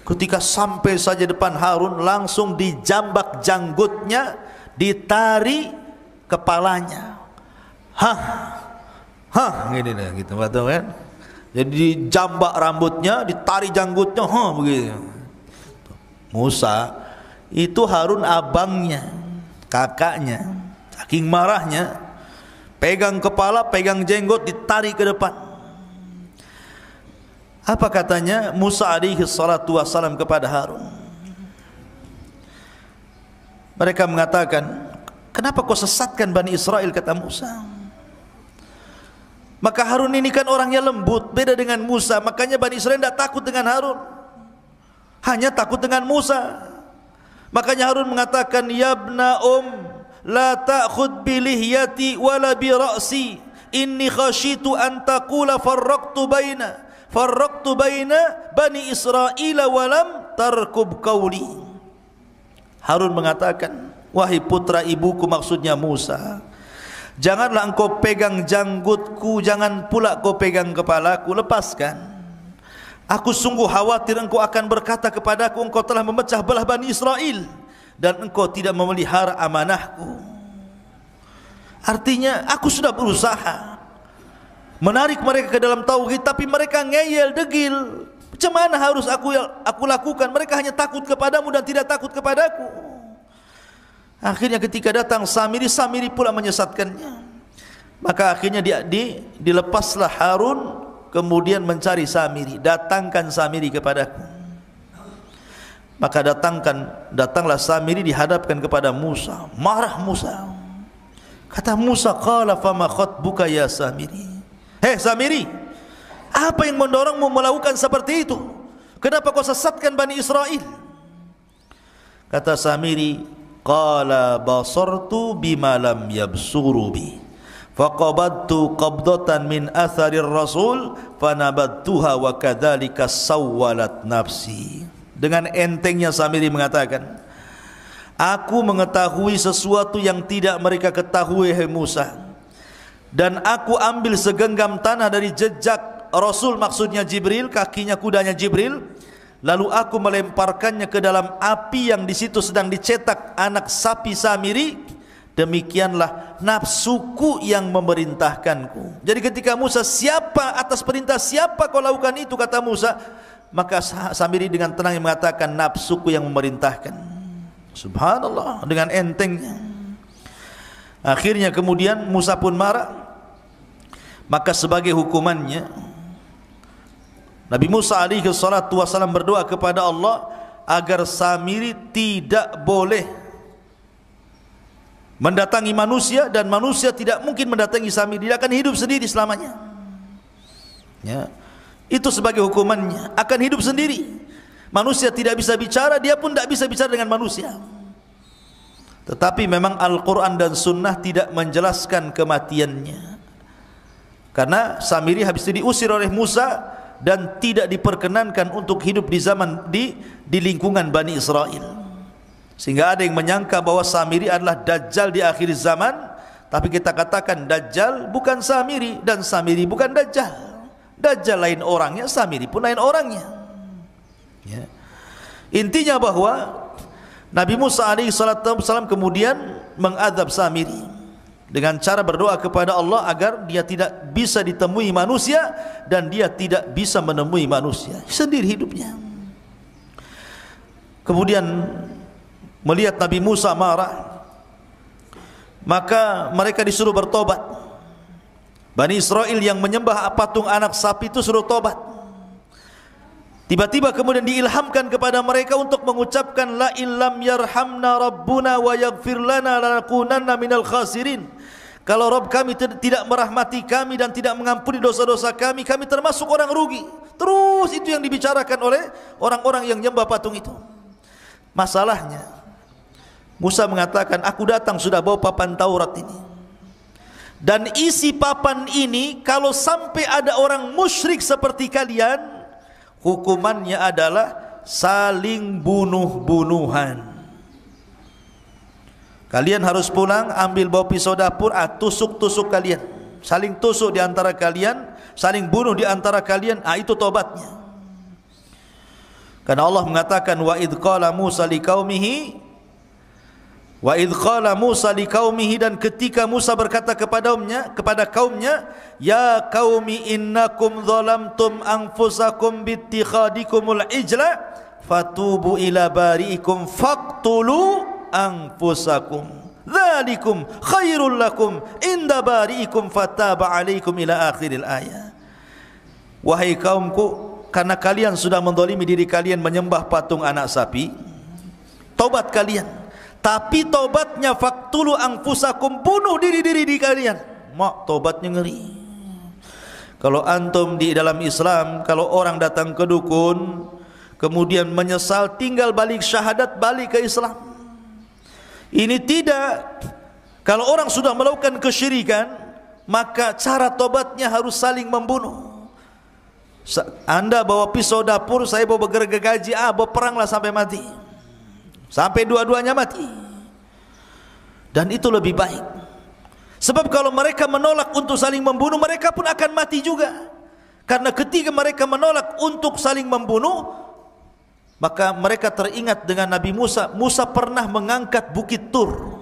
Ketika sampai saja depan Harun, langsung dijambak janggutnya, ditari kepalanya. Gini dah, gitu, betul kan? Jadi dijambak rambutnya, ditari janggutnya, begitu. Musa itu Harun abangnya, kakaknya, saking marahnya, pegang kepala, pegang jenggot, ditarik ke depan. Apa katanya Musa alaihi salatu wassalam kepada Harun? Mereka mengatakan, kenapa kau sesatkan Bani Israel, kata Musa. Maka Harun ini kan orangnya lembut, beda dengan Musa. Makanya Bani Israel tidak takut dengan Harun, hanya takut dengan Musa. Makanya Harun mengatakan, ya ibna la ta'khud bi lihyati wala bi ra'si inni khashitu an taqula farraqtu baina bani Israila wa lam tarkub qawli. Harun mengatakan, wahai putra ibuku, maksudnya Musa, janganlah engkau pegang janggutku, jangan pula kau pegang kepalaku, lepaskan. Aku sungguh khawatir engkau akan berkata kepadaku, engkau telah memecah belah Bani Israel dan engkau tidak memelihara amanahku. Artinya aku sudah berusaha menarik mereka ke dalam tauhid, tapi mereka ngeyel, degil. Macam mana harus aku lakukan? Mereka hanya takut kepadamu dan tidak takut kepadaku. Akhirnya ketika datang Samiri, Samiri pula menyesatkannya. Maka akhirnya dilepaslah Harun, kemudian mencari Samiri. Datangkan Samiri kepadaku. Maka datanglah Samiri, dihadapkan kepada Musa. Marah Musa. Kata Musa, qala fama khatbuka ya Samiri. Hei Samiri, apa yang mendorongmu melakukan seperti itu? Kenapa kau sesatkan Bani Israel? Kata Samiri, qala basartu bima lam yabsuru bi faqabadtu qabdatan min atharir rasul fanabadtuha wa kadzalika sawwalat nafsi. Dengan entengnya Samiri mengatakan, aku mengetahui sesuatu yang tidak mereka ketahui, hai Musa, dan aku ambil segenggam tanah dari jejak Rasul, maksudnya Jibril, kakinya kudanya Jibril, lalu aku melemparkannya ke dalam api yang di situ sedang dicetak anak sapi Samiri. Demikianlah nafsuku yang memerintahkanku. Jadi ketika Musa, siapa atas perintah siapa kau lakukan itu, kata Musa, maka Samiri dengan tenang mengatakan, nafsuku yang memerintahkan. Subhanallah, dengan entengnya. Akhirnya kemudian Musa pun marah. Maka sebagai hukumannya, Nabi Musa alaihi salatu wasallam berdoa kepada Allah agar Samiri tidak boleh mendatangi manusia, dan manusia tidak mungkin mendatangi Samiri. Dia akan hidup sendiri selamanya. Ya, itu sebagai hukumannya, akan hidup sendiri. Manusia tidak bisa bicara, dia pun tidak bisa bicara dengan manusia. Tetapi memang Al-Quran dan Sunnah tidak menjelaskan kematiannya, karena Samiri habis itu diusir oleh Musa dan tidak diperkenankan untuk hidup di lingkungan Bani Israel. Sehingga ada yang menyangka bahwa Samiri adalah Dajjal di akhir zaman. Tapi kita katakan Dajjal bukan Samiri, dan Samiri bukan Dajjal. Dajjal lain orangnya, Samiri pun lain orangnya. Ya. Intinya bahwa Nabi Musa alaihissalam kemudian mengadab Samiri dengan cara berdoa kepada Allah agar dia tidak bisa ditemui manusia dan dia tidak bisa menemui manusia, sendiri hidupnya. Kemudian melihat Nabi Musa marah, maka mereka disuruh bertobat. Bani Israel yang menyembah patung anak sapi itu suruh tobat. Tiba-tiba kemudian diilhamkan kepada mereka untuk mengucapkan la illam yarhamna rabbuna wa yaghfir lana lanakunanna minal khasirin. Kalau Rabb kami tidak merahmati kami dan tidak mengampuni dosa-dosa kami, kami termasuk orang rugi. Terus itu yang dibicarakan oleh orang-orang yang menyembah patung itu. Masalahnya Musa mengatakan, aku datang sudah bawa papan Taurat ini, dan isi papan ini kalau sampai ada orang musyrik seperti kalian, hukumannya adalah saling bunuh-bunuhan. Kalian harus pulang, ambil bawa pisau dapur, tusuk-tusuk kalian, saling tusuk di antara kalian, saling bunuh di antara kalian. Itu tobatnya. Karena Allah mengatakan, wa idh qala Musa liqaumihi, wa idh qala Musa liqaumihi, dan ketika Musa berkata kepada kaumnya, ya qaumi innakum zalamtum anfusakum bittikhadikumul ijla fatubu ila bari'ikum faqtulu anfusakum dzalikum khairul lakum inda bari'ikum fataba alaikum ila akhiril ayat. Wahai kaumku, karena kalian sudah menzalimi diri kalian menyembah patung anak sapi, tobat kalian. Tapi tobatnya faqtulu anfusakum, bunuh diri-diri di kalian. Mak, tobatnya ngeri. Kalau antum di dalam Islam, kalau orang datang ke dukun kemudian menyesal, tinggal balik syahadat, balik ke Islam. Ini tidak. Kalau orang sudah melakukan kesyirikan, maka cara tobatnya harus saling membunuh. Anda bawa pisau dapur, saya bawa gergaji, bawa peranglah sampai mati, sampai dua-duanya mati. Dan itu lebih baik. Sebab kalau mereka menolak untuk saling membunuh, mereka pun akan mati juga. Karena ketika mereka menolak untuk saling membunuh, maka mereka teringat dengan Nabi Musa. Musa pernah mengangkat bukit Tur,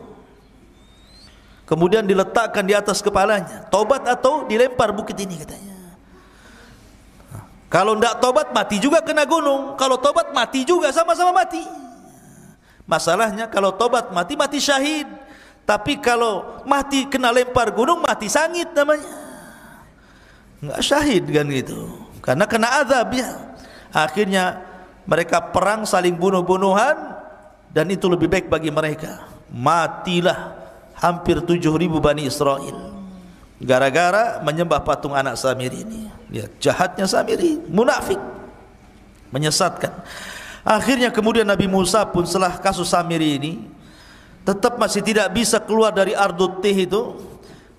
kemudian diletakkan di atas kepalanya. Tobat atau dilempar bukit ini katanya. Kalau tidak tobat mati juga kena gunung, kalau tobat mati juga, sama-sama mati. Masalahnya kalau tobat mati, mati syahid. Tapi kalau mati kena lempar gunung, mati sangit namanya, enggak syahid kan gitu, karena kena azab ya. Akhirnya mereka perang saling bunuh-bunuhan, dan itu lebih baik bagi mereka. Matilah hampir 7.000 Bani Israel gara-gara menyembah patung anak Samiri ini. Lihat jahatnya Samiri, munafik, menyesatkan. Akhirnya kemudian Nabi Musa pun setelah kasus Samiri ini tetap masih tidak bisa keluar dari Ardut Tih itu,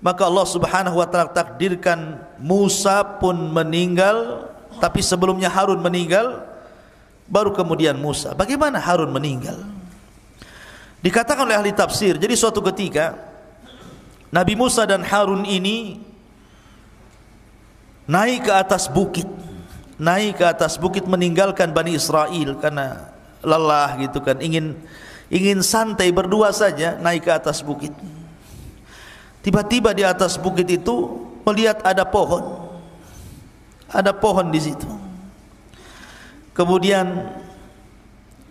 maka Allah Subhanahu wa taala takdirkan Musa pun meninggal. Tapi sebelumnya Harun meninggal, baru kemudian Musa. Bagaimana Harun meninggal? Dikatakan oleh ahli tafsir, jadi suatu ketika Nabi Musa dan Harun ini naik ke atas bukit, meninggalkan Bani Israel karena lelah gitu kan, ingin santai berdua saja, naik ke atas bukit. Tiba-tiba di atas bukit itu melihat ada pohon di situ. Kemudian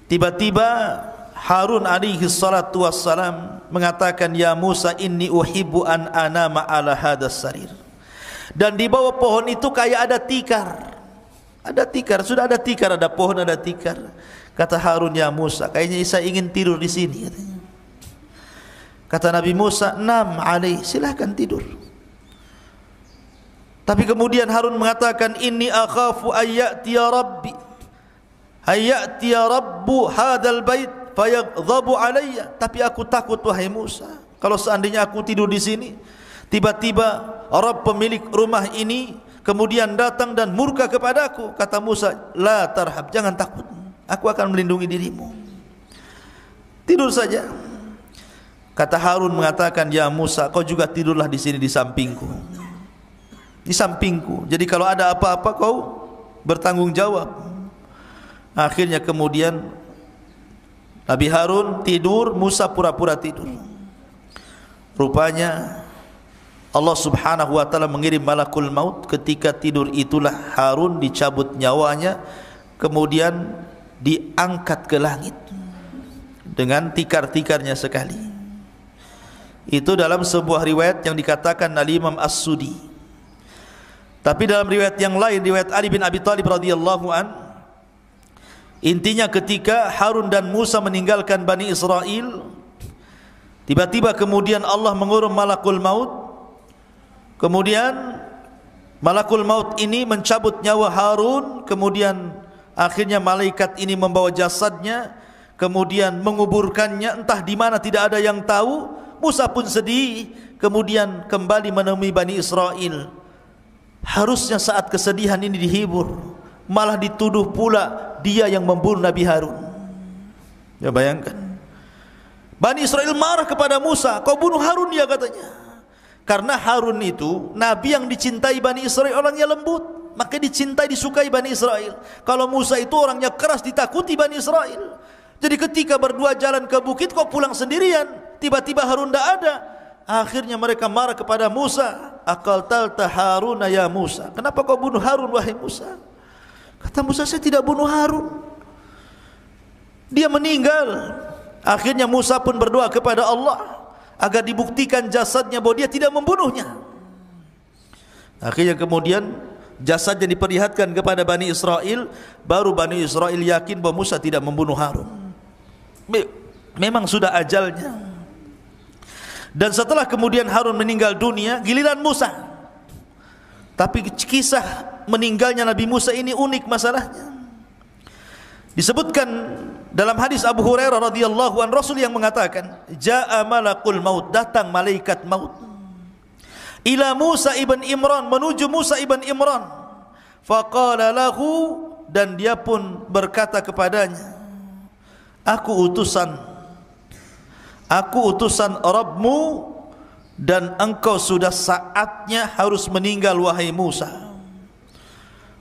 tiba-tiba Harun alaihi salatu wassalam mengatakan, ya Musa inni uhibbu an anama ala hadas sarir. Dan di bawah pohon itu kayak ada tikar, sudah ada tikar, ada pohon, ada tikar. Kata Harun, ya Musa, kayaknya saya ingin tidur di sini katanya. Kata Nabi Musa, nam alaih, silahkan tidur. Tapi kemudian Harun mengatakan, inni akhafu ayyatiya rabbi, ayyatiya rabbu hadal bait fayaghdhabu alayya. Tapi aku takut wahai Musa, kalau seandainya aku tidur di sini, tiba-tiba Rabb pemilik rumah ini kemudian datang dan murka kepadaku. Kata Musa, la tarhab, jangan takut, aku akan melindungi dirimu, tidur saja. Kata Harun mengatakan, ya Musa, kau juga tidurlah di sini di sampingku, jadi kalau ada apa-apa kau bertanggung jawab. Akhirnya kemudian Nabi Harun tidur, Musa pura-pura tidur. Rupanya Allah Subhanahu wa taala mengirim malakul maut. Ketika tidur itulah Harun dicabut nyawanya, kemudian diangkat ke langit dengan tikar-tikarnya sekali. Itu dalam sebuah riwayat yang dikatakan oleh Imam As-Sudi. Tapi dalam riwayat yang lain, riwayat Ali bin Abi Thalib radhiyallahu an, intinya ketika Harun dan Musa meninggalkan Bani Israel, tiba-tiba kemudian Allah mengurum malakul maut. Kemudian malakul maut ini mencabut nyawa Harun. Kemudian akhirnya malaikat ini membawa jasadnya, kemudian menguburkannya entah di mana, tidak ada yang tahu. Musa pun sedih, kemudian kembali menemui Bani Israel. Harusnya saat kesedihan ini dihibur, malah dituduh pula dia yang membunuh Nabi Harun. Ya, bayangkan. Bani Israel marah kepada Musa, kau bunuh Harun dia, katanya. Karena Harun itu nabi yang dicintai Bani Israel, orangnya lembut, maka dicintai, disukai Bani Israel. Kalau Musa itu orangnya keras, ditakuti Bani Israel. Jadi ketika berdua jalan ke bukit, kau pulang sendirian, tiba-tiba Harun tidak ada. Akhirnya mereka marah kepada Musa, aqaltalta Haruna ya Musa, kenapa kau bunuh Harun wahai Musa? Kata Musa, saya tidak bunuh Harun, dia meninggal. Akhirnya Musa pun berdoa kepada Allah agar dibuktikan jasadnya bahwa dia tidak membunuhnya. Akhirnya kemudian jasadnya diperlihatkan kepada Bani Israel. Baru Bani Israel yakin bahwa Musa tidak membunuh Harun. Memang sudah ajalnya. Dan setelah kemudian Harun meninggal dunia, giliran Musa. Tapi kisah meninggalnya Nabi Musa ini unik masalahnya. Disebutkan dalam hadis Abu Hurairah radhiyallahu an, Rasul yang mengatakan, jaa malakul maut, datang malaikat maut, ila Musa ibn Imran, menuju Musa ibn Imran. Faqala lahu, dan dia pun berkata kepadanya, aku utusan Rabbmu, dan engkau sudah saatnya harus meninggal wahai Musa.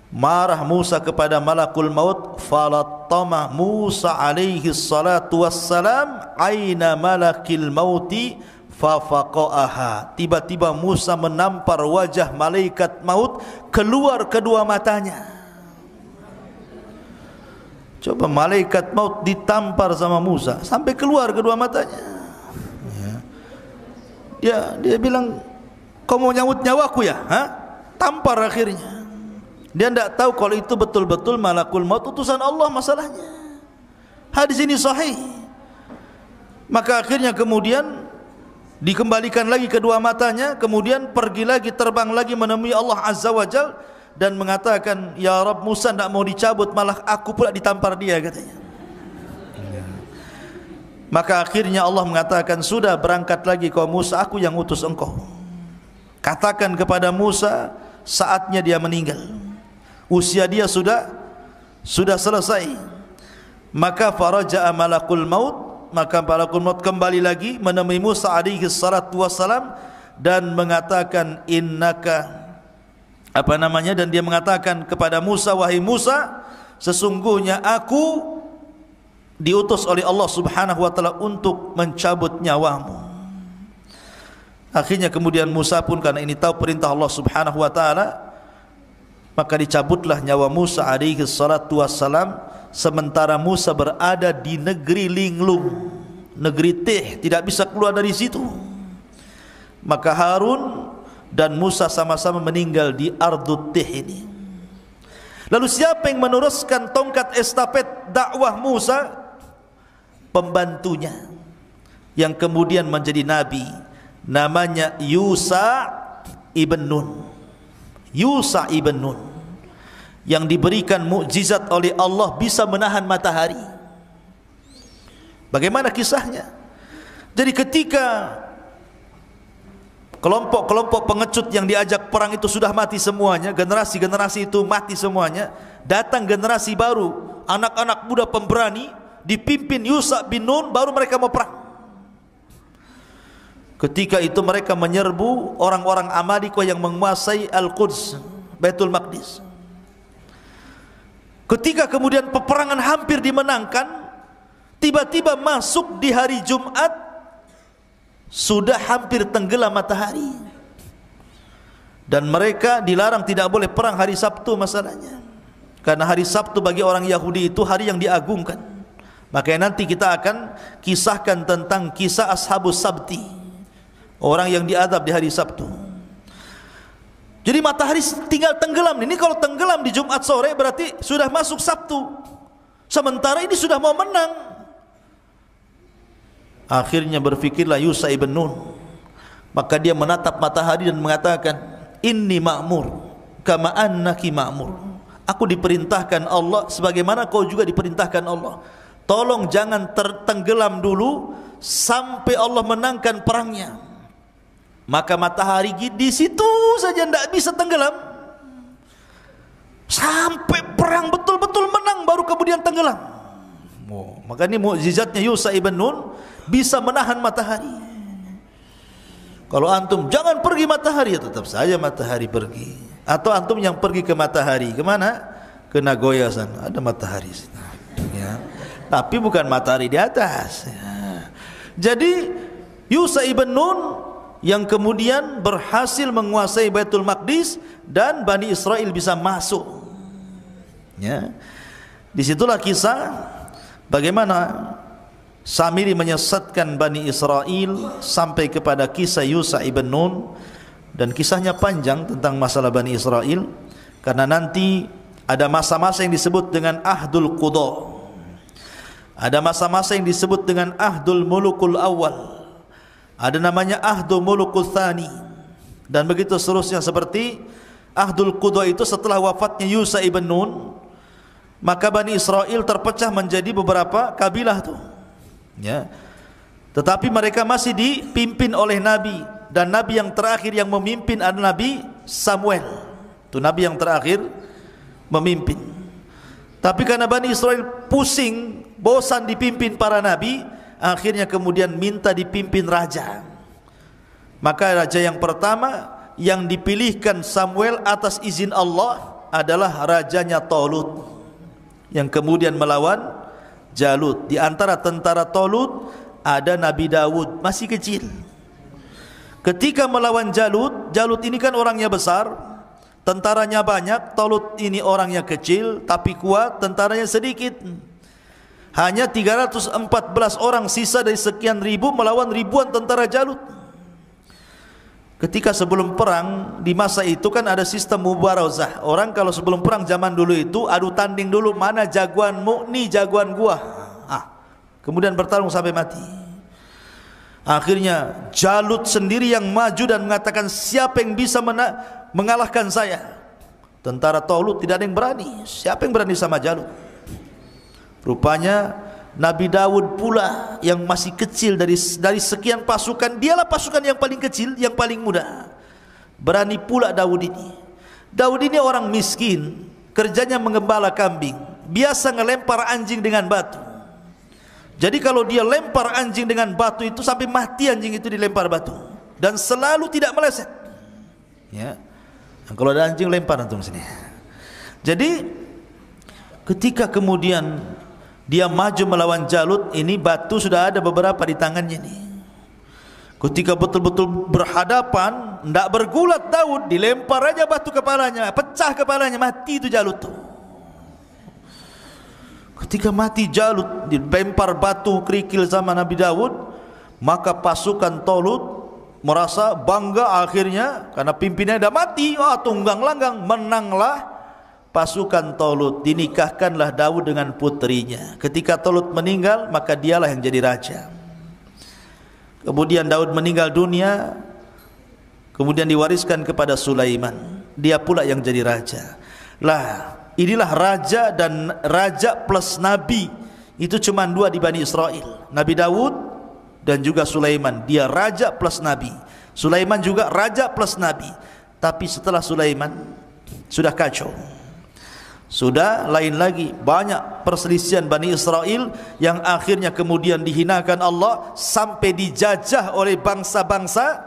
Marah Musa kepada malakul maut. Falattama Musa alaihi salatu wassalam aina malakil mauti fafaqaha. Tiba-tiba Musa menampar wajah malaikat maut, keluar kedua matanya. Coba, malaikat maut ditampar sama Musa sampai keluar kedua matanya. Dia bilang, kau mau nyambut nyawaku ya? Tampar akhirnya. Dia tidak tahu kalau itu betul-betul malakul maut, utusan Allah masalahnya. Hadis ini sahih. Maka akhirnya kemudian dikembalikan lagi kedua matanya, kemudian pergi lagi, terbang lagi menemui Allah Azza wa Jal, dan mengatakan, ya Rabb, Musa tidak mau dicabut, malah aku pula ditampar dia, katanya. Maka akhirnya Allah mengatakan, sudah, berangkat lagi kau Musa, aku yang utus engkau. Katakan kepada Musa, saatnya dia meninggal, usia dia sudah selesai. Maka faraja'a malakul maut, maka malakul maut kembali lagi menemui Musa alaihi salatu wassalam dan mengatakan, innaka dan dia mengatakan kepada Musa, wahai Musa, sesungguhnya aku diutus oleh Allah Subhanahu wa taala untuk mencabut nyawamu. Akhirnya kemudian Musa pun, karena ini tahu perintah Allah Subhanahu wa taala, maka dicabutlah nyawa Musa alaihi salatu wassalam, sementara Musa berada di negeri linglung, negeri Tih, tidak bisa keluar dari situ. Maka Harun dan Musa sama-sama meninggal di Ardut Tih ini. Lalu siapa yang meneruskan tongkat estafet dakwah Musa? Pembantunya yang kemudian menjadi nabi, namanya Yusa ibn Nun. Yusa ibn Nun yang diberikan mukjizat oleh Allah, bisa menahan matahari. Bagaimana kisahnya? Jadi ketika kelompok-kelompok pengecut yang diajak perang itu sudah mati semuanya, generasi-generasi itu mati semuanya, datang generasi baru, anak-anak muda pemberani, dipimpin Yusa bin Nun, baru mereka mau perang. Ketika itu mereka menyerbu orang-orang Amalika yang menguasai Al-Quds, Baitul Maqdis. Ketika kemudian peperangan hampir dimenangkan, tiba-tiba masuk di hari Jumat, sudah hampir tenggelam matahari, dan mereka dilarang tidak boleh perang hari Sabtu masalahnya, karena hari Sabtu bagi orang Yahudi itu hari yang diagungkan. Makanya nanti kita akan kisahkan tentang kisah Ashabus Sabti, orang yang diadab di hari Sabtu. Jadi matahari tinggal tenggelam. Ini kalau tenggelam di Jumat sore berarti sudah masuk Sabtu. Sementara ini sudah mau menang. Akhirnya berfikirlah Yusha ibn Nun. Maka dia menatap matahari dan mengatakan, inni ma'mur kama annaki ma'mur. Aku diperintahkan Allah sebagaimana kau juga diperintahkan Allah. Tolong jangan tertenggelam dulu sampai Allah menangkan perangnya. Maka matahari di situ saja tidak bisa tenggelam sampai perang betul-betul menang, baru kemudian tenggelam. Maka ini mukjizatnya Yusha ibn Nun, bisa menahan matahari. Kalau antum jangan pergi matahari, ya tetap saja matahari pergi. Atau antum yang pergi ke matahari, kemana? Ke Nagoya sana, ada matahari ya. Tapi bukan matahari di atas ya. Jadi Yusha ibn Nun yang kemudian berhasil menguasai Baitul Maqdis dan Bani Israel bisa masuk ya. Disitulah kisah bagaimana Samiri menyesatkan Bani Israel sampai kepada kisah Yusha ibn Nun. Dan kisahnya panjang tentang masalah Bani Israel, karena nanti ada masa-masa yang disebut dengan Ahdul Qudha, ada masa-masa yang disebut dengan Ahdul Mulukul Awal, ada namanya Ahdul Mulukul Thani, dan begitu seterusnya. Seperti Ahdul Qudha itu setelah wafatnya Yusha ibn Nun, maka Bani Israel terpecah menjadi beberapa kabilah tuh ya. Tetapi mereka masih dipimpin oleh Nabi, dan Nabi yang terakhir yang memimpin adalah Nabi Samuel. Itu Nabi yang terakhir memimpin. Tapi karena Bani Israel pusing, bosan dipimpin para Nabi, akhirnya kemudian minta dipimpin raja. Maka raja yang pertama yang dipilihkan Samuel atas izin Allah adalah rajanya Talut, yang kemudian melawan Jalut. Di antara tentara Talut ada Nabi Dawud, masih kecil. Ketika melawan Jalut, Jalut ini kan orangnya besar, tentaranya banyak. Talut ini orangnya kecil tapi kuat, tentaranya sedikit. Hanya 314 orang sisa dari sekian ribu melawan ribuan tentara Jalut. Ketika sebelum perang, di masa itu kan ada sistem mubarazah. Orang kalau sebelum perang zaman dulu itu adu tanding dulu, mana jagoanmu, nih jagoan gua. Kemudian bertarung sampai mati. Akhirnya Jalut sendiri yang maju dan mengatakan, siapa yang bisa mengalahkan saya? Tentara Talut tidak ada yang berani. Siapa yang berani sama Jalut? Rupanya Nabi Dawud pula yang masih kecil dari sekian pasukan, dialah pasukan yang paling kecil, yang paling muda. Berani pula Dawud ini. Dawud ini orang miskin, kerjanya mengembala kambing, biasa ngelempar anjing dengan batu. Jadi kalau dia lempar anjing dengan batu itu sampai mati anjing itu dilempar batu, dan selalu tidak meleset. Ya. Nah, kalau ada anjing lempar antum sini. Jadi ketika kemudian dia maju melawan Jalut, ini batu sudah ada beberapa di tangannya nih. Ketika betul-betul berhadapan, tidak bergulat Daud, dilempar aja batu kepalanya, pecah kepalanya, mati itu Jalut tuh. Ketika mati Jalut, dilempar batu kerikil sama Nabi Daud, maka pasukan Talut merasa bangga akhirnya karena pimpinannya sudah mati. Tunggang langgang, menanglah pasukan Talut. Dinikahkanlah Daud dengan putrinya. Ketika Talut meninggal, maka dialah yang jadi raja. Kemudian Daud meninggal dunia, kemudian diwariskan kepada Sulaiman. Dia pula yang jadi raja. Lah, inilah raja dan raja plus nabi. Itu cuma dua di Bani Israel, Nabi Daud dan juga Sulaiman. Dia raja plus nabi. Sulaiman juga raja plus nabi. Tapi setelah Sulaiman sudah kacau, sudah lain lagi. Banyak perselisihan Bani Israel yang akhirnya kemudian dihinakan Allah sampai dijajah oleh bangsa-bangsa.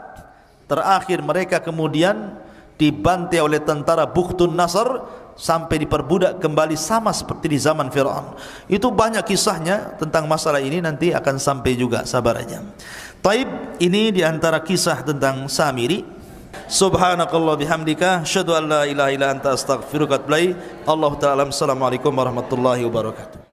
Terakhir mereka kemudian dibantai oleh tentara Bukhtun Nasr sampai diperbudak kembali sama seperti di zaman Fir'aun. Itu banyak kisahnya tentang masalah ini, nanti akan sampai juga, sabar aja. Taib, ini diantara kisah tentang Samiri. Subhanakallah bihamdika, asyhadu an la ilaha illa anta astaghfiruka wa atubu ilaik. Allah ta'ala, assalamualaikum warahmatullahi wabarakatuh.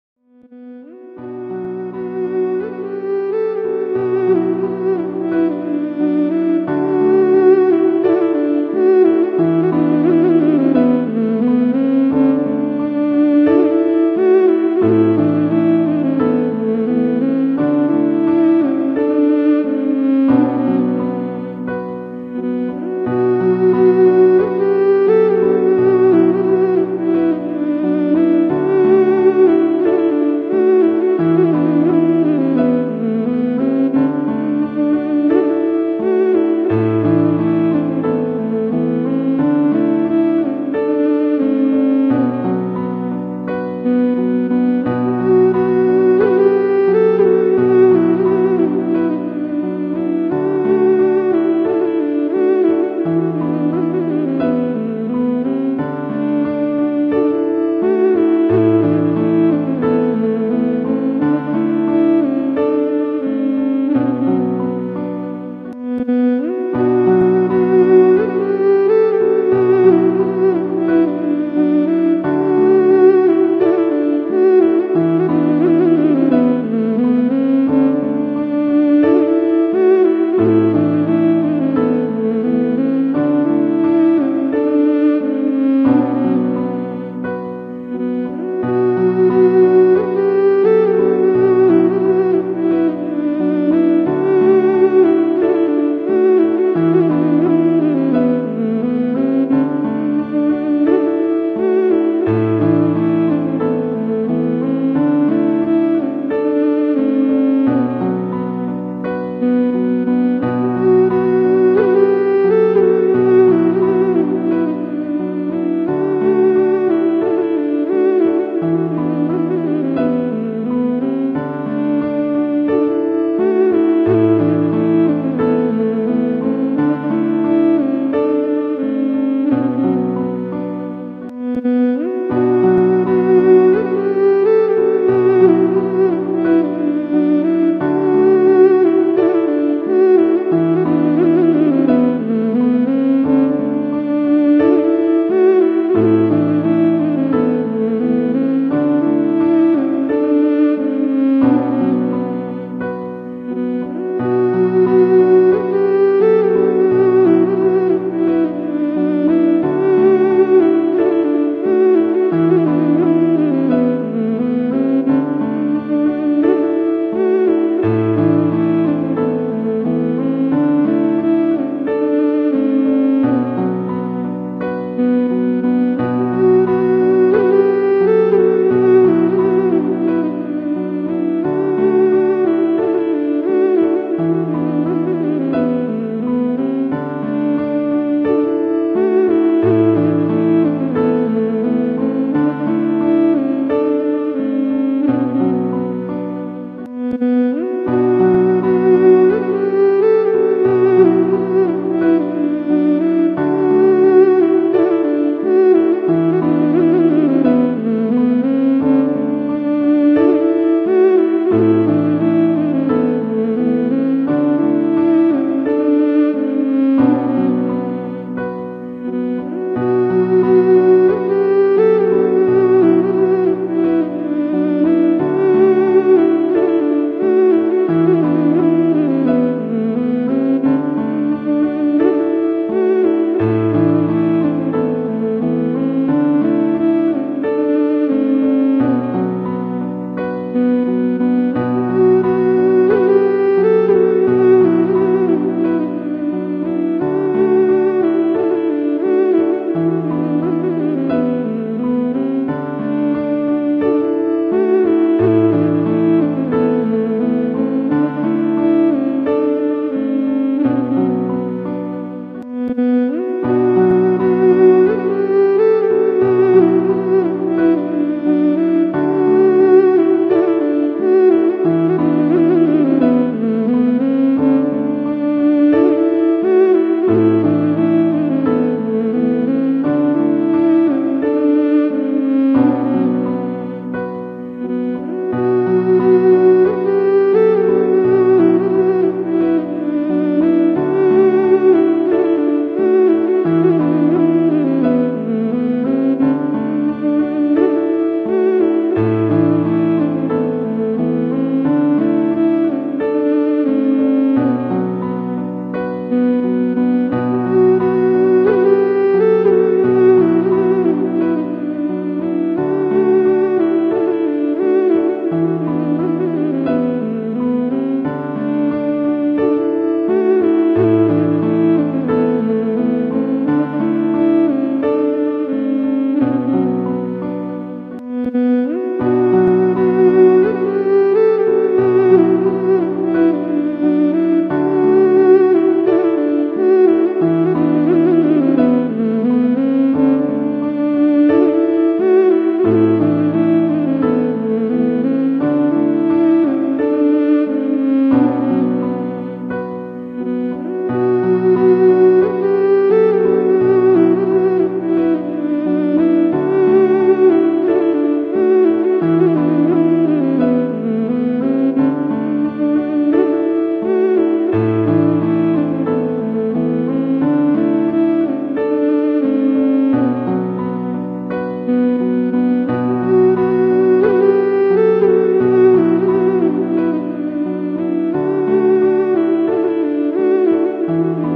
Thank you.